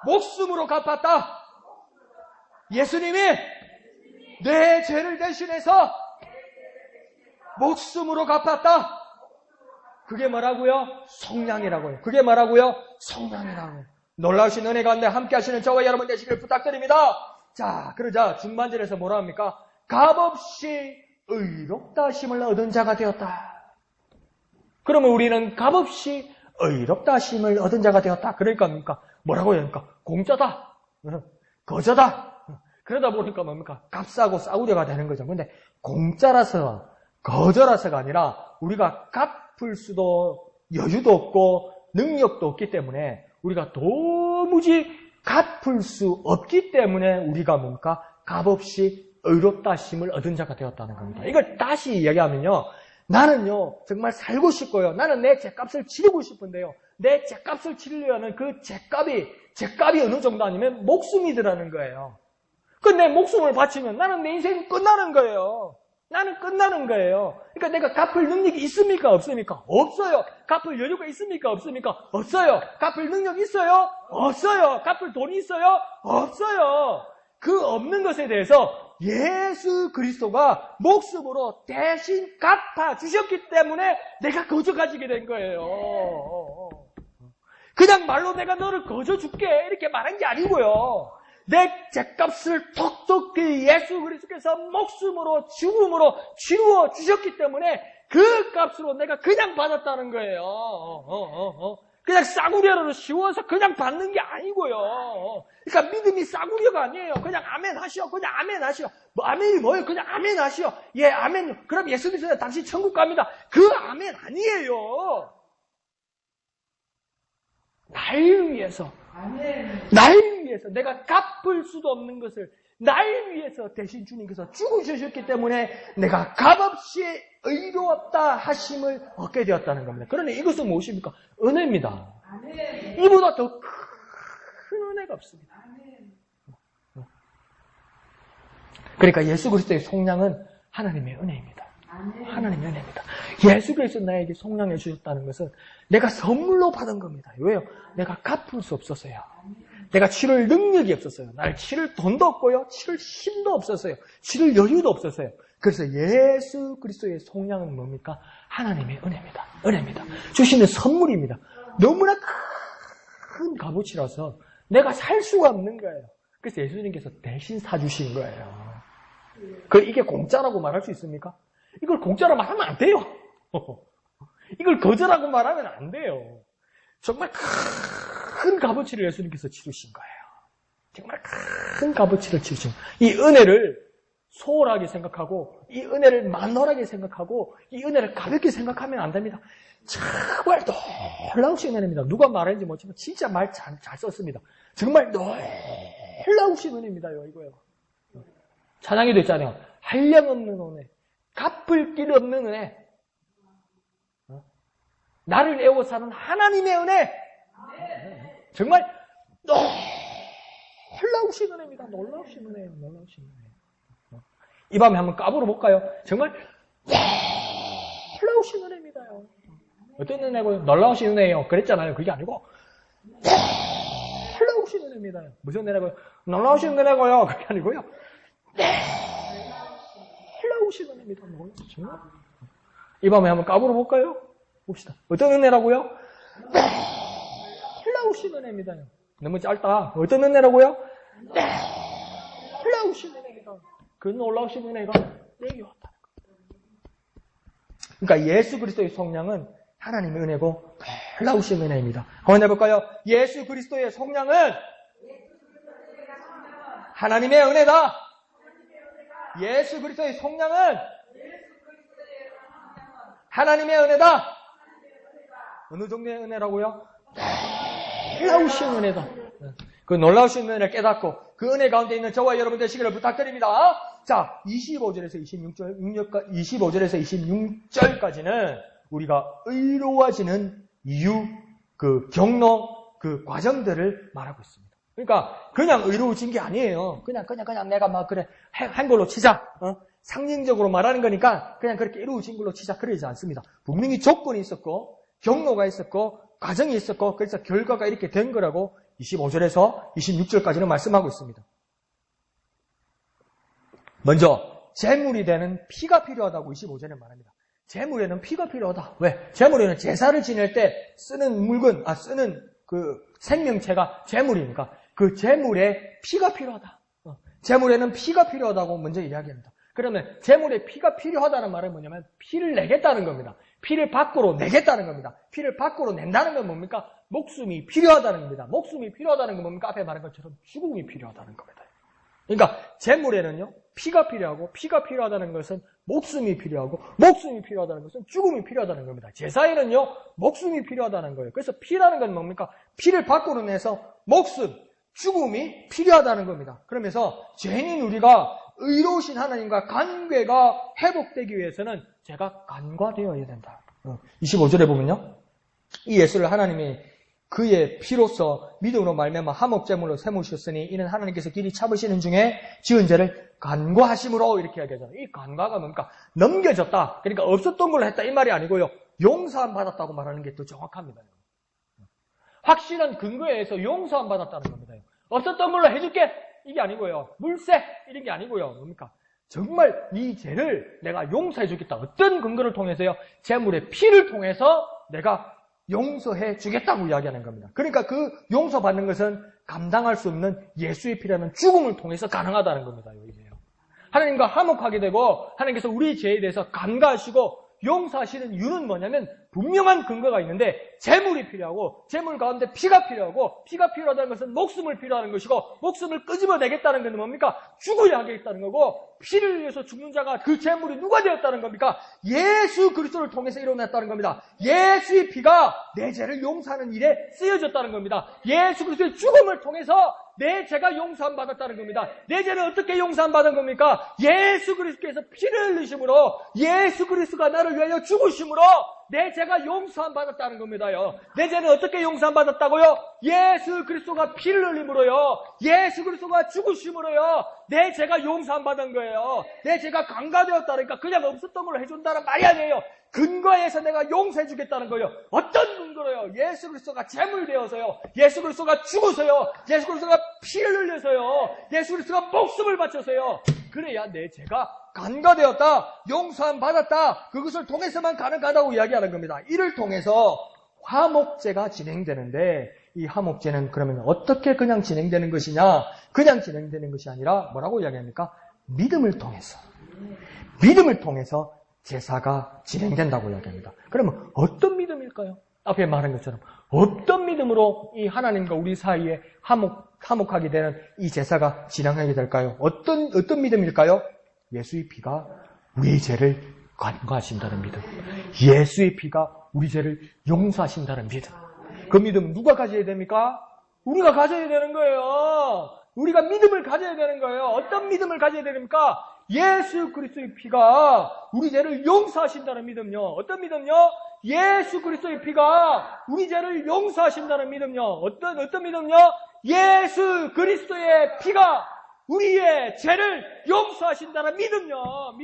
목숨으로 갚았다. 예수님이 내 죄를 대신해서 목숨으로 갚았다. 그게 뭐라고요? 속량이라고요. 그게 뭐라고요? 속량이라고요. 놀라우신 은혜 가운데 함께 하시는 저와 여러분 되시길 부탁드립니다. 자, 그러자 중반절에서 뭐라 합니까? 값없이 의롭다 하심을 얻은 자가 되었다. 그러면 우리는 값없이 의롭다 하심을 얻은 자가 되었다. 그러니까 뭡니까? 뭐라고 해야 합니까? 공짜다. 거저다. 그러다 보니까 뭡니까? 값싸고 싸구려가 되는 거죠. 근데 공짜라서 거저라서가 아니라 우리가 갚을 수도 여유도 없고 능력도 없기 때문에 우리가 도무지 갚을 수 없기 때문에 우리가 뭡니까? 값없이 의롭다 하심을 얻은 자가 되었다는 겁니다. 이걸 다시 이야기하면요. 나는요, 정말 살고 싶고요. 나는 내 죄값을 치르고 싶은데요. 내 죄값을 치르려면 그 죄값이 어느 정도 아니면 목숨이더라는 거예요. 그 내 목숨을 바치면 나는 내 인생이 끝나는 거예요. 나는 끝나는 거예요. 그러니까 내가 갚을 능력이 있습니까? 없습니까? 없어요. 갚을 여유가 있습니까? 없습니까? 없어요. 갚을 능력이 있어요? 없어요. 갚을 돈이 있어요? 없어요. 그 없는 것에 대해서 예수 그리스도가 목숨으로 대신 갚아 주셨기 때문에 내가 거저 가지게 된 거예요. 그냥 말로 내가 너를 거저 줄게 이렇게 말한 게 아니고요. 내 죄값을 톡톡히 예수 그리스도께서 목숨으로 죽음으로 치루어 주셨기 때문에 그 값으로 내가 그냥 받았다는 거예요. 그냥 싸구려로 씌워서 그냥 받는 게 아니고요. 그러니까 믿음이 싸구려가 아니에요. 그냥 아멘 하시오. 그냥 아멘 하시오. 뭐 아멘이 뭐예요? 그냥 아멘 하시오. 예, 아멘. 그럼 예수 그리스도 당신 천국 갑니다. 그 아멘 아니에요. 날 위해서. 날 위해서 내가 갚을 수도 없는 것을 날 위해서 대신 주님께서 죽으셨기 때문에 내가 값없이 의로웠다 하심을 얻게 되었다는 겁니다. 그러니 이것은 무엇입니까? 은혜입니다. 이보다 더 큰 은혜가 없습니다. 그러니까 예수 그리스도의 속량은 하나님의 은혜입니다. 하나님의 은혜입니다. 예수 그리스도 나에게 속량해 주셨다는 것은 내가 선물로 받은 겁니다. 왜요? 내가 갚을 수 없었어요. 내가 치를 능력이 없었어요. 날 치를 돈도 없고요. 치를 힘도 없었어요. 치를 여유도 없었어요. 그래서 예수 그리스도의 속량은 뭡니까? 하나님의 은혜입니다. 은혜입니다. 주시는 선물입니다. 너무나 큰 값어치라서 내가 살 수가 없는 거예요. 그래서 예수님께서 대신 사주신 거예요. 이게 공짜라고 말할 수 있습니까? 이걸 공짜로 말하면 안 돼요. 이걸 거저라고 말하면 안 돼요. 정말 큰 값어치를 예수님께서 치르신 거예요. 정말 큰 값어치를 치르신 거예요. 이 은혜를 소홀하게 생각하고 이 은혜를 만홀하게 생각하고 이 은혜를 가볍게 생각하면 안 됩니다. 정말 놀라우신 은혜입니다. 누가 말했는지 모르지만 진짜 말 잘 썼습니다. 정말 놀라우신 은혜입니다요. 이거요. 찬양에도 있잖아요. 한량없는 은혜. 갚을 길 없는 은혜. 나를 애워사는 하나님의 은혜. 정말 놀라우신 은혜입니다. 놀라우신 은혜예요. 놀라우신 은혜. 이 밤에 한번 까불어 볼까요? 정말 놀라우신 은혜입니다요. 어떤 은혜고요? 놀라우신 은혜예요. 그랬잖아요. 그게 아니고 놀라우신 은혜입니다요. 무슨 은혜고요? 놀라우신 은혜고요. 그게 아니고요. 놀라우신 은혜입니다. 정말. 이 밤에 한번 까불어 볼까요? 봅시다. 어떤 은혜라고요? 놀라우신 은혜입니다. 너무 짧다. 어떤 은혜라고요? 놀라우신 은혜입니다. 그 놀라우신 은혜가 내게 왔다. 그러니까 예수 그리스도의 속량은 하나님의 은혜고 놀라우신 은혜입니다. 한번 해볼까요? 예수 그리스도의 속량은 하나님의 은혜다. 예수 그리스도의 속량은 하나님의 은혜다. 어느 정도의 은혜라고요? 놀라우신 은혜다. 그 놀라우신 은혜를 깨닫고 그 그 은혜 가운데 있는 저와 여러분 되시기를 부탁드립니다. 자, 25절에서 26절까지는 우리가 의로워지는 이유, 그 경로, 그 과정들을 말하고 있습니다. 그러니까 그냥 의로워진 게 아니에요. 그냥 내가 막 그래 한 걸로 치자. 상징적으로 말하는 거니까 그냥 그렇게 이루어진 걸로 치자. 그러지 않습니다. 분명히 조건이 있었고 경로가 있었고 과정이 있었고 그래서 결과가 이렇게 된 거라고 25절에서 26절까지는 말씀하고 있습니다. 먼저 제물이 되는 피가 필요하다고 25절에 말합니다. 제물에는 피가 필요하다. 왜? 제물에는 제사를 지낼 때 쓰는 쓰는 그 생명체가 제물이니까 그 제물에 피가 필요하다. 제물에는 피가 필요하다고 먼저 이야기합니다. 그러면 제물에 피가 필요하다는 말은 뭐냐면 피를 내겠다는 겁니다. 피를 밖으로 내겠다는 겁니다. 피를 밖으로 낸다는 건 뭡니까? 목숨이 필요하다는 겁니다. 목숨이 필요하다는 건 뭡니까? 앞에 말한 것처럼 죽음이 필요하다는 겁니다. 그러니까 제물에는요 피가 필요하고 피가 필요하다는 것은 목숨이 필요하고 목숨이 필요하다는 것은 죽음이 필요하다는 겁니다. 제사에는요 목숨이 필요하다는 거예요. 그래서 피라는 건 뭡니까? 피를 밖으로 내서 목숨, 죽음이 필요하다는 겁니다. 그러면서 죄인인 우리가 의로우신 하나님과 관계가 회복되기 위해서는 제가 간과되어야 된다. 25절에 보면요. 이 예수를 하나님이 그의 피로써 믿음으로 말미암아 화목제물로 세우셨으니 이는 하나님께서 길이 참으시는 중에 지은 죄를 간과하심으로 이렇게 이야기하잖아요. 이 간과가 뭡니까? 넘겨졌다. 그러니까 없었던 걸로 했다 이 말이 아니고요. 용서함 받았다고 말하는 게 더 정확합니다. 확실한 근거에 의해서 용서함 받았다는 겁니다. 없었던 걸로 해줄게 이게 아니고요. 물세 이런 게 아니고요. 뭡니까? 정말 이 죄를 내가 용서해 주겠다. 어떤 근거를 통해서요? 제물의 피를 통해서 내가 용서해 주겠다고 이야기하는 겁니다. 그러니까 그 용서받는 것은 감당할 수 없는 예수의 피라는 죽음을 통해서 가능하다는 겁니다. 이제요. 하나님과 화목하게 되고 하나님께서 우리 죄에 대해서 간과하시고 용서하시는 이유는 뭐냐면 분명한 근거가 있는데 제물이 필요하고 제물 가운데 피가 필요하고 피가 필요하다는 것은 목숨을 필요하는 것이고 목숨을 끄집어내겠다는 것은 뭡니까? 죽어야 하겠다는 거고 피를 위해서 죽는 자가 그 제물이 누가 되었다는 겁니까? 예수 그리스도를 통해서 일어났다는 겁니다. 예수의 피가 내 죄를 용서하는 일에 쓰여졌다는 겁니다. 예수 그리스도의 죽음을 통해서 내 죄가 용서함 받았다는 겁니다. 내 죄는 어떻게 용서함 받은 겁니까? 예수 그리스도께서 피를 흘리심으로 예수 그리스도가 나를 위하여 죽으심으로 내 죄가 용서함 받았다는 겁니다요. 내 죄는 어떻게 용서함 받았다고요? 예수 그리스도가 피를 흘림으로요. 예수 그리스도가 죽으심으로요. 내 죄가 용서함 받은 거예요. 내 죄가 강가되었다니까 그냥 없었던 걸로 해준다는 말이 아니에요. 근거에서 내가 용서해 주겠다는 거예요. 어떤 근거로요? 예수 그리스도가 제물 되어서요. 예수 그리스도가 죽어서요. 예수 그리스도가 피를 흘려서요. 예수 그리스도가 목숨을 바쳐서요. 그래야 내 죄가 간과되었다. 용서함 받았다. 그것을 통해서만 가능하다고 이야기하는 겁니다. 이를 통해서 화목제가 진행되는데 이 화목제는 그러면 어떻게 그냥 진행되는 것이냐? 그냥 진행되는 것이 아니라 뭐라고 이야기합니까? 믿음을 통해서. 믿음을 통해서 제사가 진행된다고 이야기합니다. 그러면 어떤 믿음일까요? 앞에 말한 것처럼 어떤 믿음으로 이 하나님과 우리 사이에 화목하게 되는 이 제사가 진행하게 될까요? 어떤 믿음일까요? 예수의 피가 우리의 죄를 간과하신다는 믿음. 예수의 피가 우리 죄를 용서하신다는 믿음. 그 믿음 누가 가져야 됩니까? 우리가 가져야 되는 거예요. 우리가 믿음을 가져야 되는 거예요. 어떤 믿음을 가져야 됩니까? 예수 그리스도의 피가 우리 죄를 용서하신다는 믿음요. 어떤 믿음요? 예수 그리스도의 피가 우리 죄를 용서하신다는 믿음요. 어떤 믿음요? 예수 그리스도의 피가 우리의 죄를 용서하신다는 믿음요.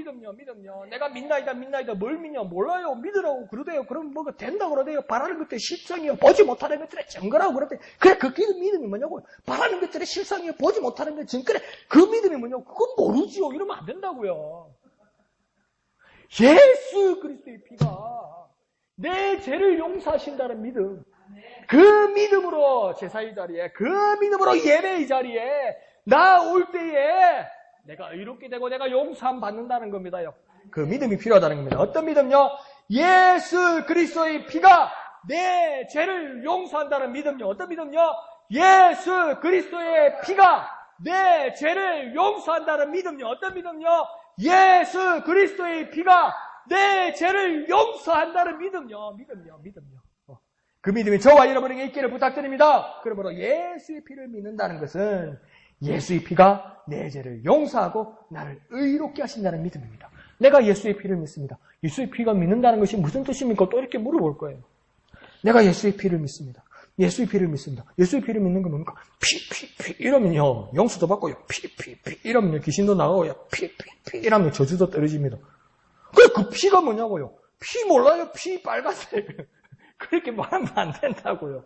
내가 믿나이다. 뭘 믿냐? 몰라요. 믿으라고 그러대요. 그럼 뭐가 된다고 그러대요. 바라는 것들이 실상이요. 보지 못하는 것들의 증거라고 그러대. 그래, 그 믿음이 뭐냐고. 바라는 것들의 실상이요. 보지 못하는 것의 증거. 그래, 그 믿음이 뭐냐고. 그건 모르지요. 이러면 안 된다고요. 예수 그리스도의 피가 내 죄를 용서하신다는 믿음. 그 믿음으로 제사의 자리에, 그 믿음으로 예배의 자리에 나 올 때에 내가 의롭게 되고 내가 용서함 받는다는 겁니다요. 그 믿음이 필요하다는 겁니다. 어떤 믿음요? 예수 그리스도의 피가 내 죄를 용서한다는 믿음요. 어떤 믿음요? 예수 그리스도의 피가 내 죄를 용서한다는 믿음요. 어떤 믿음요? 예수 그리스도의 피가 내 죄를 용서한다는 믿음요. 그 믿음이 저와 여러분에게 있기를 부탁드립니다. 그러므로 예수의 피를 믿는다는 것은 예수의 피가 내 죄를 용서하고 나를 의롭게 하신다는 믿음입니다. 내가 예수의 피를 믿습니다. 예수의 피가 믿는다는 것이 무슨 뜻입니까? 또 이렇게 물어볼 거예요. 내가 예수의 피를 믿습니다. 예수의 피를 믿습니다. 예수의 피를 믿는 건 뭡니까? 피 이러면요 용서도 받고요. 피 이러면요 귀신도 나가고요. 피 이러면 저주도 떨어집니다. 그 피가 뭐냐고요? 피 몰라요? 피 빨간색. 그렇게 말하면 안 된다고요.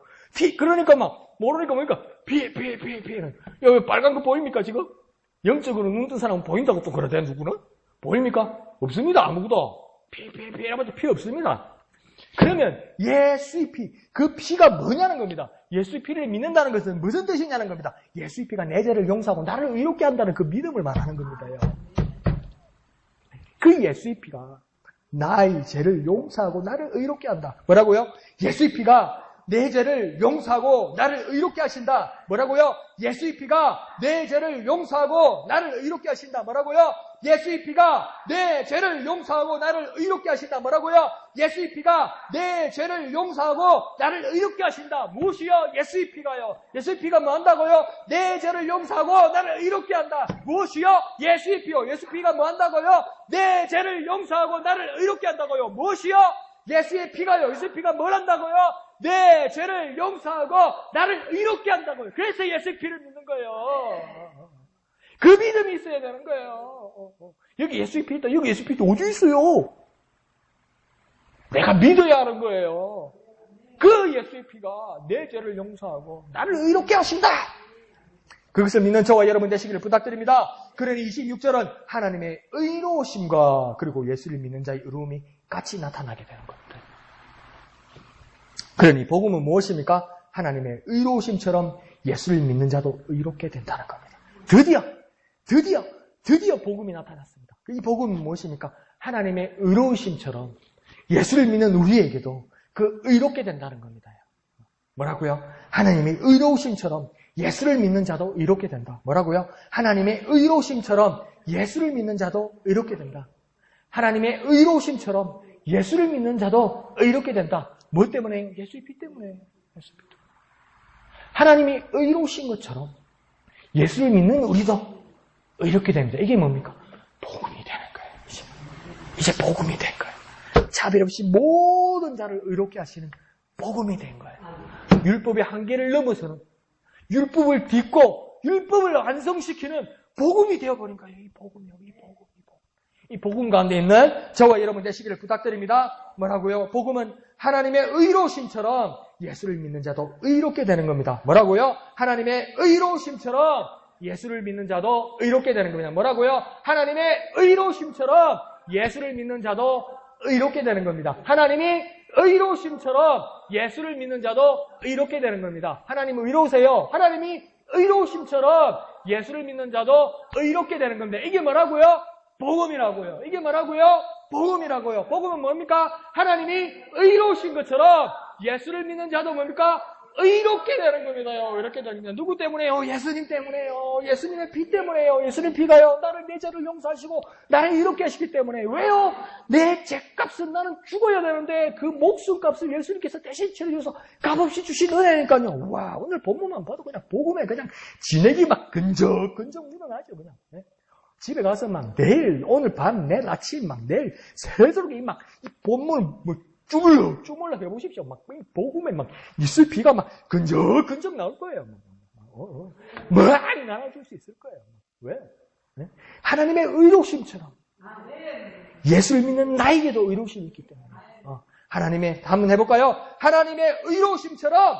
그러니까 막 모르니까 뭡니까? 피는 여기 빨간 거 보입니까 지금? 영적으로 눈 뜬 사람은 보인다고 또 그러대 누구는? 보입니까? 없습니다. 아무것도. 이러면 피 없습니다. 그러면 예수의 피, 그 피가 뭐냐는 겁니다. 예수의 피를 믿는다는 것은 무슨 뜻이냐는 겁니다. 예수의 피가 내 죄를 용서하고 나를 의롭게 한다는 그 믿음을 말하는 겁니다요. 그 예수의 피가 나의 죄를 용서하고 나를 의롭게 한다. 뭐라고요? 예수의 피가 내 죄를 용서하고 나를 의롭게 하신다. 뭐라고요? 예수의 피가 내 죄를 용서하고 나를 의롭게 하신다. 뭐라고요? 예수의 피가 내 죄를 용서하고 나를 의롭게 하신다. 뭐라고요? 예수의 피가 내 죄를 용서하고 나를 의롭게 하신다. 무엇이요? 예수의 피가요. 예수의 피가 뭐 한다고요? 내 죄를 용서하고 나를 의롭게 한다. 무엇이요? 예수의 피요. 예수의 피가 뭐 한다고요? 내 죄를 용서하고 나를 의롭게 한다고요. 무엇이요? 예수의 피가요. 예수의 피가 뭘 한다고요? 내 죄를 용서하고 나를 의롭게 한다고요. 그래서 예수의 피를 믿는 거예요. 그 믿음이 있어야 되는 거예요. 여기 예수의 피 있다. 여기 예수의 피 어디 있어요? 내가 믿어야 하는 거예요. 그 예수의 피가 내 죄를 용서하고 나를 의롭게 하신다. 그것을 믿는 저와 여러분 되시기를 부탁드립니다. 그러니 26절은 하나님의 의로우심과 그리고 예수를 믿는 자의 의로움이 같이 나타나게 되는 겁니다. 그러니 복음은 무엇입니까? 하나님의 의로우심처럼 예수를 믿는 자도 의롭게 된다는 겁니다. 드디어 복음이 나타났습니다. 이 복음은 무엇입니까? 하나님의 의로우심처럼 예수를 믿는 우리에게도 그 의롭게 된다는 겁니다. 뭐라고요? 하나님의 의로우심처럼 예수를 믿는 자도 의롭게 된다. 뭐라고요? 하나님의 의로우심처럼 예수를 믿는 자도 의롭게 된다. 하나님의 의로우심처럼 예수를 믿는 자도 의롭게 된다. 뭐 때문에요? 예수의 피 때문에요. 예수의 피 때문에. 하나님이 의로우신 것처럼 예수를 믿는 우리도 의롭게 됩니다. 이게 뭡니까? 복음이 되는 거예요. 이제 복음이 된 거예요. 차별 없이 모든 자를 의롭게 하시는 복음이 된 거예요. 율법의 한계를 넘어서는 율법을 딛고 율법을 완성시키는 복음이 되어버린 거예요. 이 복음이요. 이 복음 가운데 있는 저와 여러분 되시기를 부탁드립니다. 뭐라고요? 복음은 하나님의 의로우심처럼 예수를 믿는 자도 의롭게 되는 겁니다. 뭐라고요? 하나님의 의로우심처럼 예수를 믿는 자도 의롭게 되는 겁니다. 뭐라고요? 하나님의 의로우심처럼 예수를 믿는 자도 의롭게 되는 겁니다. 하나님이 의로우심처럼 예수를 믿는 자도 의롭게 되는 겁니다. 하나님 의로우세요. 하나님이 의로우심처럼 예수를 믿는 자도 의롭게 되는 겁니다. 이게 뭐라고요? 복음이라고요. 이게 뭐라고요? 복음이라고요. 복음은 뭡니까? 하나님이 의로우신 것처럼 예수를 믿는 자도 뭡니까? 의롭게 되는 겁니다요. 이렇게 되는 겁니다. 누구 때문에요? 예수님 때문에요. 예수님의 피 때문에요. 예수님 피가요. 나를 내 죄를 용서하시고 나를 의롭게 하시기 때문에. 왜요? 내 죄값은 나는 죽어야 되는데 그 목숨값을 예수님께서 대신 치러주셔서 값없이 주신 은혜니까요. 와, 오늘 본문만 봐도 그냥 복음에 그냥 진액이 막 근적 묻어나죠. 그냥. 네? 집에 가서 막 내일, 오늘 밤, 내일 아침, 막 내일 새도록 이 본문 뭐 주물러 해보십시오. 막 복음에 막 있을 비가 막 근적 나올 거예요. 많이 나눠줄 수 있을 거예요. 왜? 네? 하나님의 의로우심처럼 예수를 믿는 나에게도 의로우심이 있기 때문에 하나님의 한번 해볼까요? 하나님의 의로우심처럼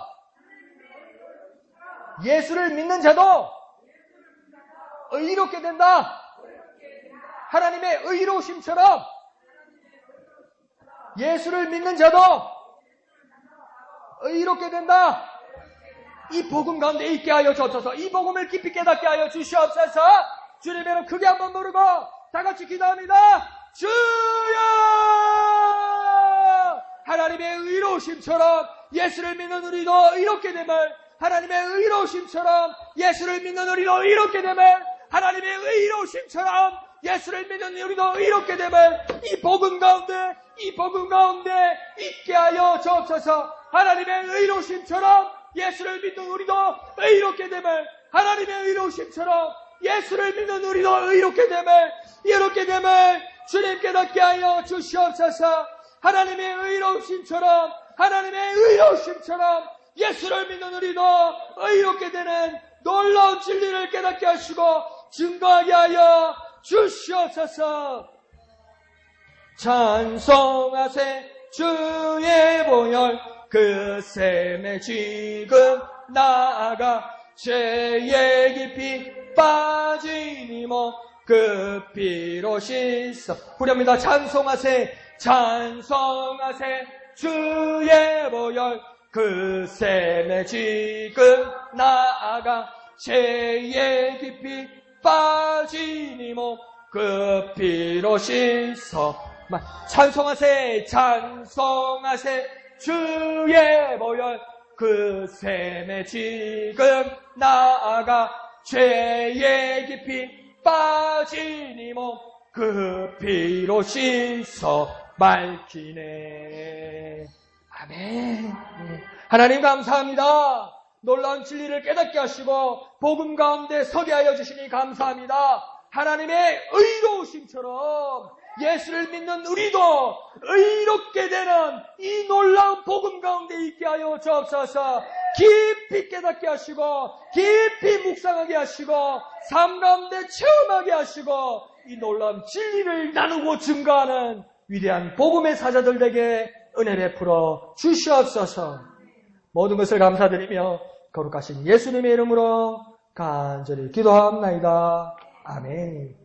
예수를 믿는 자도 의롭게 된다. 하나님의 의로우심처럼 예수를 믿는 자도 의롭게 된다. 이 복음 가운데 있게 하여 주옵소서. 이 복음을 깊이 깨닫게 하여 주시옵소서. 주님의 이름 크게 한번 부르고 다 같이 기도합니다. 주여! 하나님의 의로우심처럼 예수를 믿는 우리도 의롭게 됨을, 하나님의 의로우심처럼 예수를 믿는 우리도 의롭게 됨을, 하나님의 의로우심처럼 예수를 믿는 우리도 의롭게 됨을 이 복음 가운데 있게 하여 주옵소서. 하나님의 의로우심처럼 예수를 믿는 우리도 의롭게 됨을, 하나님의 의로우심처럼 예수를 믿는 우리도 의롭게 됨을 주님 깨닫게 하여 주시옵소서. 하나님의 의로우심처럼 예수를 믿는 우리도 의롭게 되는 놀라운 진리를 깨닫게 하시고 증거하게 하여 주시옵소서. 찬송하세 주의 보혈 그 샘에 지금 나아가 죄에 깊이 빠지니 뭐 그 피로 씻어. 후렴입니다. 찬송하세 주의 보혈 그 샘에 지금 나아가 죄에 깊이 빠지니 뭐 그 피로 씻어. 찬송하세 주의 보혈 그 샘에 지금 나아가 죄에 깊이 빠지니 뭐 그 피로 씻어 맑히네. 아멘. 하나님 감사합니다. 놀라운 진리를 깨닫게 하시고 복음 가운데 서게 하여 주시니 감사합니다. 하나님의 의로우심처럼 예수를 믿는 우리도 의롭게 되는 이 놀라운 복음 가운데 있게 하여 주옵소서. 깊이 깨닫게 하시고 깊이 묵상하게 하시고 삶 가운데 체험하게 하시고 이 놀라운 진리를 나누고 증거하는 위대한 복음의 사자들에게 은혜 베풀어 주시옵소서. 모든 것을 감사드리며 거룩하신 예수님의 이름으로 간절히 기도합나이다. 아멘.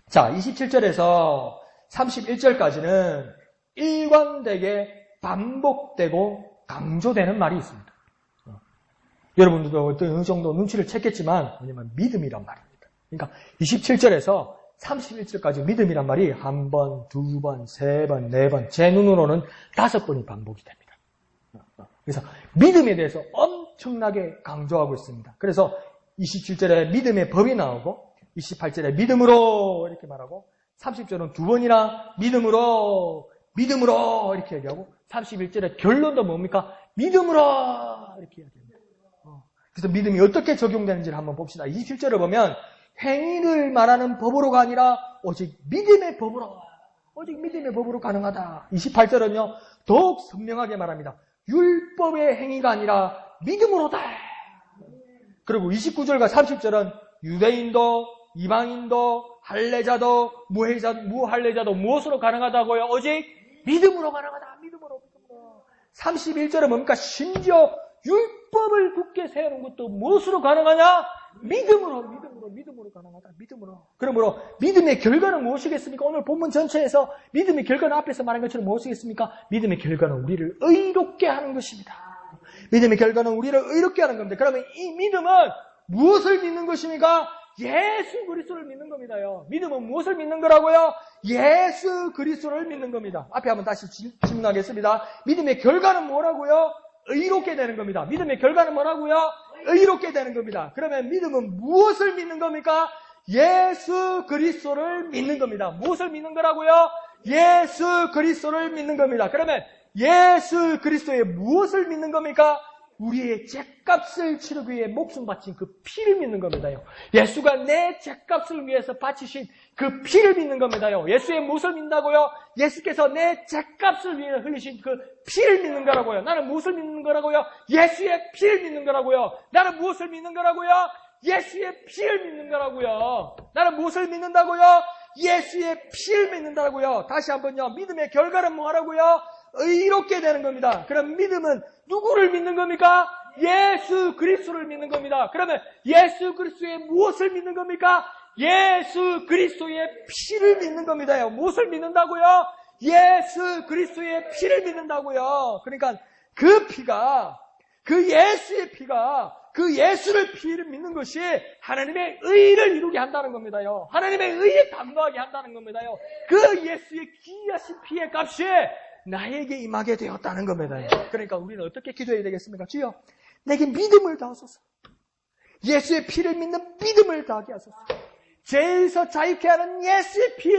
자, 27절에서 31절까지는 일관되게 반복되고 강조되는 말이 있습니다. 여러분들도 어느 정도 눈치를 챘겠지만 왜냐면 믿음이란 말입니다. 그러니까 27절에서 31절까지 믿음이란 말이 한 번, 두 번, 세 번, 네 번, 제 눈으로는 5번이 반복이 됩니다. 그래서 믿음에 대해서 엄청나게 강조하고 있습니다. 그래서 27절에 믿음의 법이 나오고 28절에 믿음으로 이렇게 말하고 30절은 두 번이나 믿음으로 이렇게 얘기하고 31절에 결론도 뭡니까? 믿음으로 이렇게 얘기합니다. 그래서 믿음이 어떻게 적용되는지를 한번 봅시다. 27절을 보면 행위를 말하는 법으로가 아니라 오직 믿음의 법으로 가능하다. 28절은요 더욱 선명하게 말합니다. 율법의 행위가 아니라 믿음으로다. 그리고 29절과 30절은 유대인도 이방인도 할례자도 무할례자도 무엇으로 가능하다고요? 오직 믿음으로 가능하다. 믿음으로. 31절은 뭡니까? 심지어 율법을 굳게 세우는 것도 무엇으로 가능하냐? 믿음으로 가능하다. 믿음으로. 그러므로 믿음의 결과는 무엇이겠습니까? 오늘 본문 전체에서 믿음의 결과는 앞에서 말한 것처럼 무엇이겠습니까? 믿음의 결과는 우리를 의롭게 하는 것입니다. 믿음의 결과는 우리를 의롭게 하는 겁니다. 그러면 이 믿음은 무엇을 믿는 것입니까? 예수 그리스도를 믿는 겁니다요. 믿음은 무엇을 믿는 거라고요? 예수 그리스도를 믿는 겁니다. 앞에 한번 다시 질문하겠습니다. 믿음의 결과는 뭐라고요? 의롭게 되는 겁니다. 믿음의 결과는 뭐라고요? 의롭게 되는 겁니다. 그러면 믿음은 무엇을 믿는 겁니까? 예수 그리스도를 믿는 겁니다. 무엇을 믿는 거라고요? 예수 그리스도를 믿는 겁니다. 그러면 예수 그리스도의 무엇을 믿는 겁니까? 우리의 죗값을 치르기 위해 목숨 바친 그 피를 믿는 겁니다요. 예수가 내 죗값을 위해서 바치신 그 피를 믿는 겁니다요. 예수의 무엇을 믿는다고요? 예수께서 내 죗값을 위해 흘리신 그 피를 믿는 거라고요. 나는 무엇을 믿는 거라고요? 예수의 피를 믿는 거라고요. 나는 무엇을 믿는 거라고요? 예수의 피를 믿는 거라고요. 나는 무엇을 믿는다고요? 예수의 피를 믿는다고요. 다시 한번요. 믿음의 결과는 뭐라고요? 의롭게 되는 겁니다. 그럼 믿음은 누구를 믿는 겁니까? 예수 그리스도를 믿는 겁니다. 그러면 예수 그리스도의 무엇을 믿는 겁니까? 예수 그리스도의 피를 믿는 겁니다요. 무엇을 믿는다고요? 예수 그리스도의 피를 믿는다고요. 그러니까 그 피가, 그 예수의 피가, 그 예수를 피를 믿는 것이 하나님의 의를 이루게 한다는 겁니다요. 하나님의 의에 감도하게 한다는 겁니다요. 그 예수의 귀하신 피의 값이 나에게 임하게 되었다는 겁니다. 그러니까 우리는 어떻게 기도해야 되겠습니까? 주여, 내게 믿음을 다하소서. 예수의 피를 믿는 믿음을 다하게 하소서. 죄에서 자유케 하는 예수의 피,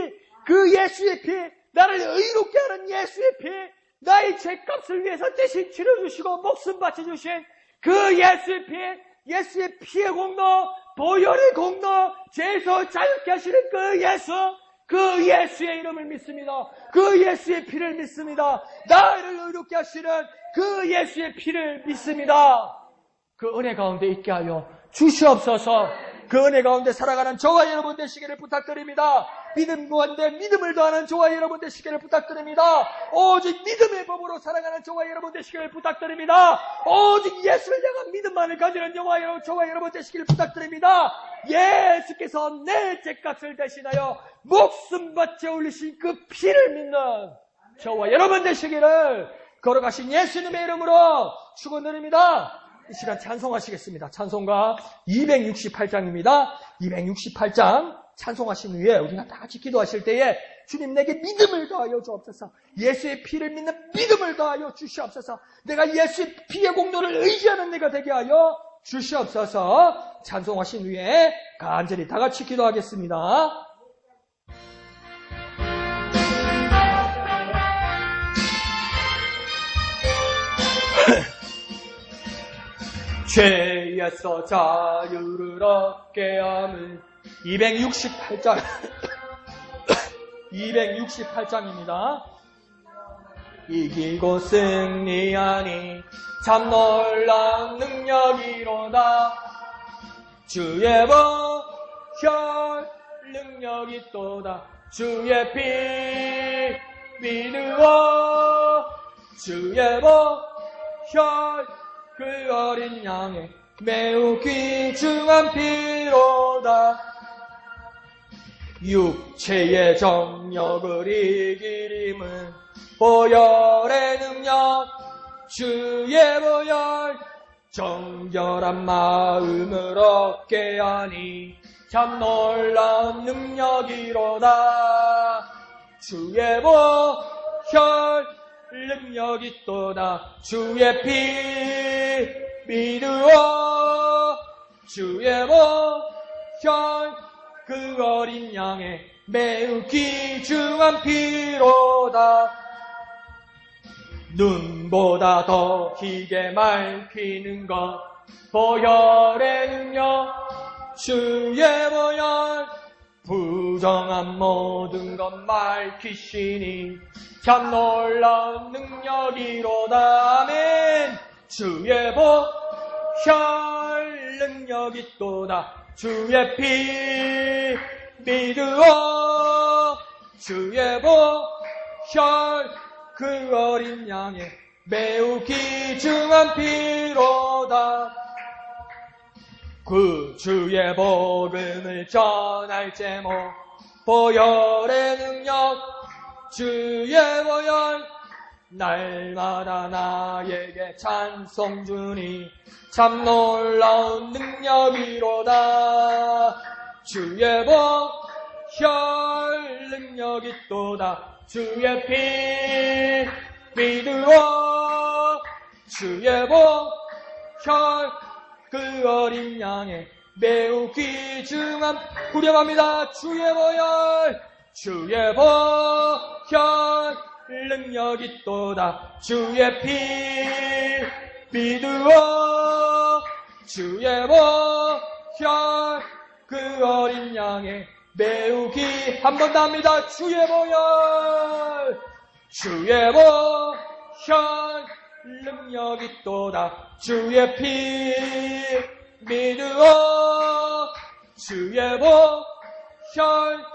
그 예수의 피, 나를 의롭게 하는 예수의 피, 나의 죄값을 위해서 대신 치러주시고 목숨 바쳐주신 그 예수의 피, 예수의 피의 공로, 보혈의 공로, 죄에서 자유케 하시는 그 예수의 이름을 믿습니다. 그 예수의 피를 믿습니다. 나를 의롭게 하시는 그 예수의 피를 믿습니다. 그 은혜 가운데 있게 하여 주시옵소서. 그 은혜 가운데 살아가는 저와 여러분 되시기를 부탁드립니다. 믿음 가운데 믿음을 더하는 저와 여러분 되시기를 부탁드립니다. 오직 믿음의 법으로 살아가는 저와 여러분 되시기를 부탁드립니다. 오직 예수를 향한 믿음만을 가지는 저와 여러분 되시기를 부탁드립니다. 예수께서 내 죄값을 대신하여 목숨 바쳐 올리신 그 피를 믿는 저와 여러분 되시기를 걸어가신 예수님의 이름으로 축원드립니다. 이 시간 찬송하시겠습니다. 찬송가 268장입니다. 268장 찬송하신 후에 우리가 다 같이 기도하실 때에 주님 내게 믿음을 더하여 주옵소서. 예수의 피를 믿는 믿음을 더하여 주시옵소서. 내가 예수의 피의 공로를 의지하는 내가 되게 하여 주시옵소서. 찬송하신 후에 간절히 다 같이 기도하겠습니다. 죄에서 자유를 얻게 함을 268장 268장입니다. 이기고 승리하니 참 놀라운 능력이로다. 주의 보혈 능력이 또다. 주의 피 믿으오. 주의 보혈 그 어린 양의 매우 귀중한 피로다. 육체의 정력을 이기림은 보혈의 능력. 주의 보혈 정결한 마음을 얻게 하니 참 놀라운 능력이로다. 주의 보혈 능력이 또다. 주의 피 믿으오. 주의 보혈 그 어린 양의 매우 귀중한 피로다. 눈보다 더 희게 맑히는 것 보혈의 능력. 주의 보혈 부정한 모든 것 맑히시니 참 놀라운 능력이로다. 아멘. 주의 보혈 능력이 또다. 주의 피 믿으오. 주의 보혈 그 어린 양의 매우 귀중한 피로다. 그 주의 복음을 전할 제목 보혈의 능력. 주의 보혈 날마다 나에게 찬송 주니 참 놀라운 능력이로다. 주의 보혈 능력이 또다. 주의 피 믿으오. 주의 보혈 그 어린 양의 매우 귀중한 후렴합니다. 주의 보혈 주의 보혈 능력이 또다. 주의 피 믿으오. 주의 보혈 그 어린 양의 매우 한 번 더 합니다. 주의 보혈 주의 보혈 능력이 또다. 주의 피 믿으오. 주의 보혈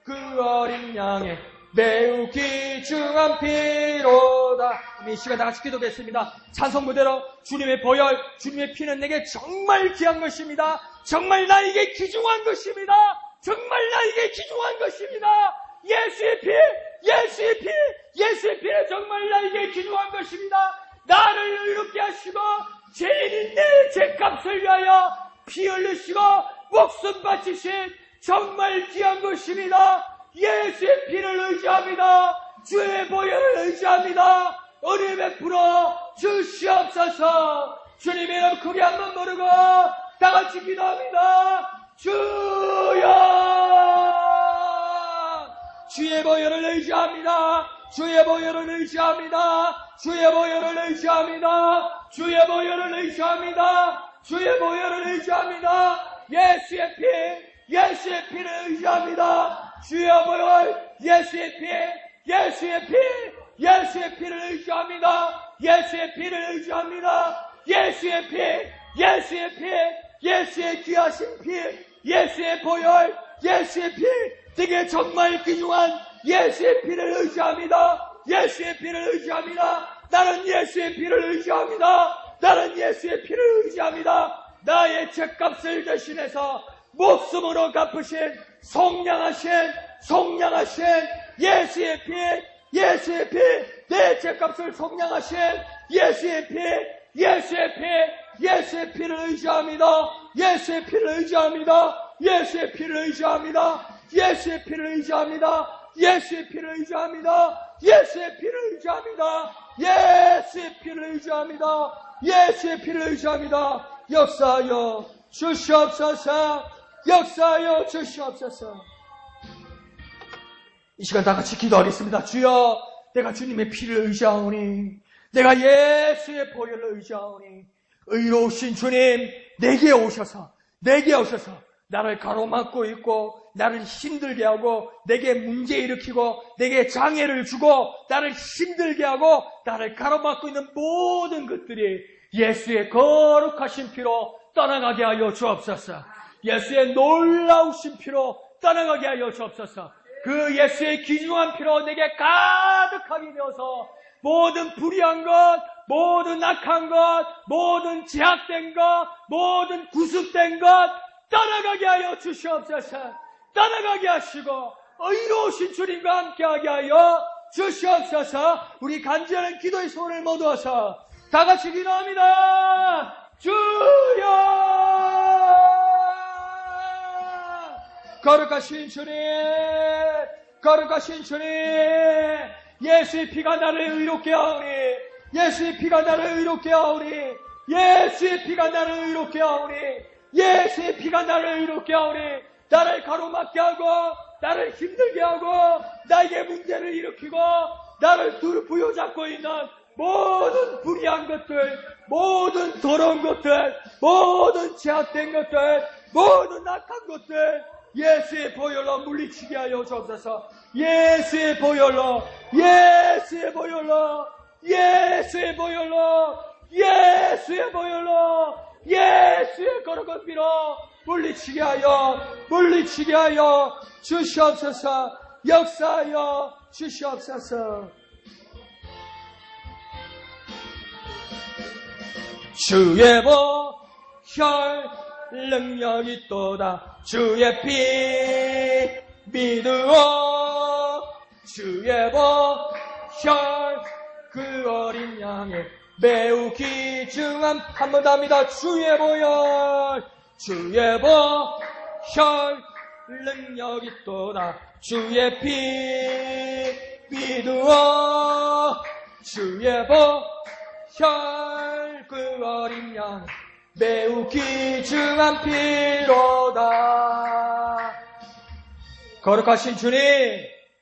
그 어린 양의 매우 귀중한 피로다. 이 시간 다 같이 기도하겠습니다. 찬송 무대로 주님의 보혈, 주님의 피는 내게 정말 귀한 것입니다. 정말 나에게 귀중한 것입니다. 정말 나에게 귀중한 것입니다. 예수의 피, 예수의 피, 예수의 피는 정말 나에게 귀중한 것입니다. 나를 의롭게 하시고 죄인인 내 죄값을 위하여 피 흘리시고 목숨 바치신 정말 귀한 것입니다. 예수의 피를 의지합니다. 주의 보혈을 의지합니다. 은혜 베풀어 주시옵소서. 주님의 이름 크게 한번 부르고 다 같이 기도합니다. 주여. 주의 보혈을 의지합니다. 주의 보혈을 의지합니다. 주의 보혈을 의지합니다. 주의 보혈을 의지합니다. 주의 보혈을 의지합니다. 예수의 피, 예수의 피를 의지합니다. 주의 보혈, 예수의 피, 예수의 피, 예수의 피를 의지합니다. 예수의 피를 의지합니다. 예수의 피, 예수의 피, 예수의 귀하신 피, 예수의 보혈, 예수의 피, 되게 정말 귀중한 예수의 피를 의지합니다. 예수의 피를 의지합니다. 나는 예수의 피를 의지합니다. 나는 예수의 피를 의지합니다. 나의 죄값을 대신해서 목숨으로 갚으신 속량하신 예수의 피, 예수의 피, 내 죄값을 속량하신 예수의 피, 예수의 피, 예수의 피를 의지합니다. 예수의 피를 의지합니다. 예수의 피를 의지합니다. 예수의 피를 의지합니다. 예수의 피를 의지합니다. 예수의 피를 의지합니다. 예수의 피를 의지합니다. 예수의 피를 의지합니다. 역사하여 주시옵소서. 역사하여 주시옵소서. 이 시간 다 같이 기도하겠습니다. 주여, 내가 주님의 피를 의지하오니, 내가 예수의 보혈을 의지하오니, 의로우신 주님, 내게 오셔서 나를 가로막고 있고 나를 힘들게 하고 내게 문제 일으키고 내게 장애를 주고 나를 힘들게 하고 나를 가로막고 있는 모든 것들이 예수의 거룩하신 피로 떠나가게 하여 주옵소서. 예수의 놀라우신 피로 떠나가게 하여 주옵소서. 그 예수의 귀중한 피로 내게 가득하게 되어서 모든 불의한 것, 모든 악한 것, 모든 제약된 것, 모든 구속된 것 떠나가게 하여 주시옵소서. 떠나가게 하시고 의로우신 주님과 함께하게 하여 주시옵소서. 우리 간절한 기도의 손을 모두어서 다 같이 기도합니다. 주여, 거룩하신 주님, 거룩하신 주님, 예수의 피가 나를 의롭게 하오니, 예수의 피가 나를 의롭게 하오니, 예수의 피가 나를 의롭게 하오니, 예수의 피가 나를 의롭게 하오니, 나를 가로막게 하고 나를 힘들게 하고 나에게 문제를 일으키고 나를 부여잡고 있는 모든 불의한 것들, 모든 더러운 것들, 모든 제약된 것들, 모든 악한 것들 예수의 보혈로 물리치게 하여 주옵소서. 예수의 보혈로, 예수의 보혈로, 예수의 보혈로, 예수의 보혈로, 예수의 거룩한 피로 물리치게 하여 주시옵소서. 역사하여 주시옵소서. 주의 보혈 능력이 있도다. 주의 피 믿으오. 주의 보혈 그 어린 양의 매우 귀중한, 한 번 더 합니다. 주의 보혈, 주의 보혈 능력 있도다. 주의 피 믿으오. 주의 보혈 그 어린 양 매우 귀중한 피로다. 거룩하신 주님,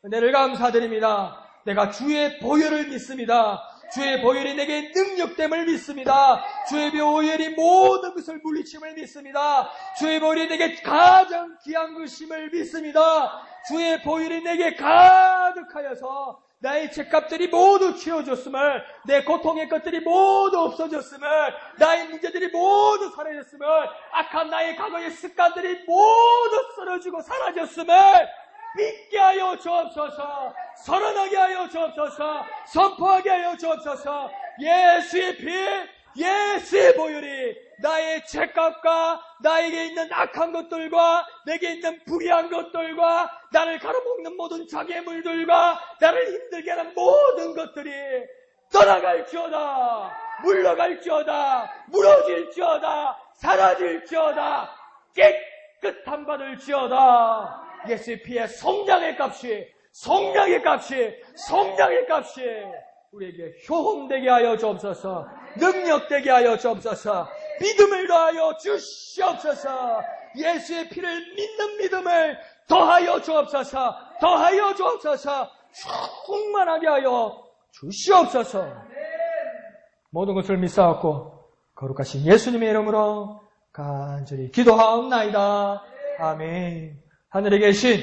은혜를 감사드립니다. 내가 주의 보혈을 믿습니다. 주의 보혈이 내게 능력됨을 믿습니다. 주의 보혈이 모든 것을 물리침을 믿습니다. 주의 보혈이 내게 가장 귀한 것임을 믿습니다. 주의 보혈이 내게 가득하여서 나의 죄값들이 모두 치워졌음을, 내 고통의 것들이 모두 없어졌음을, 나의 문제들이 모두 사라졌음을, 악한 나의 과거의 습관들이 모두 쓰러지고 사라졌음을 믿게 하여 주옵소서. 선언하게 하여 주옵소서. 선포하게 하여 주옵소서. 예수의 피, 예수의 보혈이 나의 죄값과 나에게 있는 악한 것들과 내게 있는 불의한 것들과 나를 가로막는 모든 장애물들과 나를 힘들게 하는 모든 것들이 떠나갈지어다, 물러갈지어다, 무너질지어다, 사라질지어다, 깨끗함 받을지어다. 예수의 피의 성량의 값이 우리에게 효험되게 하여 주옵소서. 능력되게 하여 주옵소서. 믿음을 더하여 주시옵소서. 예수의 피를 믿는 믿음을 더하여 주옵소서. 충만하게 하여 주시옵소서. 모든 것을 믿사옵고 거룩하신 예수님의 이름으로 간절히 기도하옵나이다. 아멘. 하늘에 계신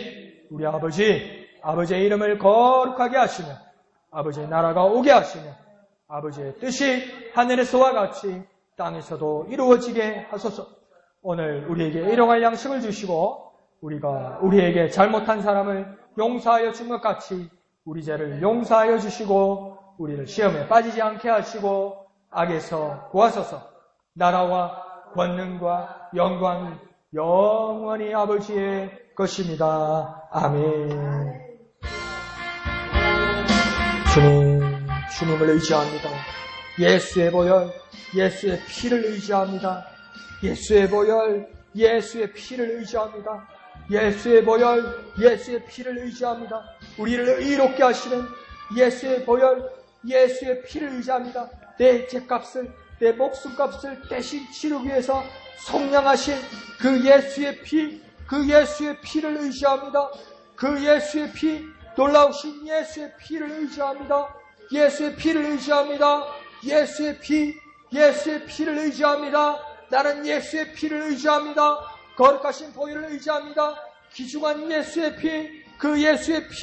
우리 아버지의 이름을 거룩하게 하시며 아버지의 나라가 오게 하시며 아버지의 뜻이 하늘에서와 같이 땅에서도 이루어지게 하소서. 오늘 우리에게 일용할 양식을 주시고 우리가 우리에게 잘못한 사람을 용서하여 준 것 같이 우리 죄를 용서하여 주시고 우리를 시험에 빠지지 않게 하시고 악에서 구하소서. 나라와 권능과 영광이 영원히 아버지의 것입니다. 아멘. 주님을 의지합니다. 예수의 보혈, 예수의 피를 의지합니다. 예수의 보혈, 예수의 피를 의지합니다. 예수의 보혈, 예수의 피를 의지합니다. 우리를 의롭게 하시는 예수의 보혈, 예수의 피를 의지합니다. 내 죄값을, 내 목숨값을 대신 치르기 위해서 속량하신 그 예수의 피, 그 예수의 피를 의지합니다. 그 예수의 피, 놀라우신 예수의 피를 의지합니다. 예수의 피를 의지합니다. 예수의 피, 예수의 피를 의지합니다. 나는 예수의 피를 의지합니다. 거룩하신 보혈을 의지합니다. 귀중한 예수의 피, 그 예수의 피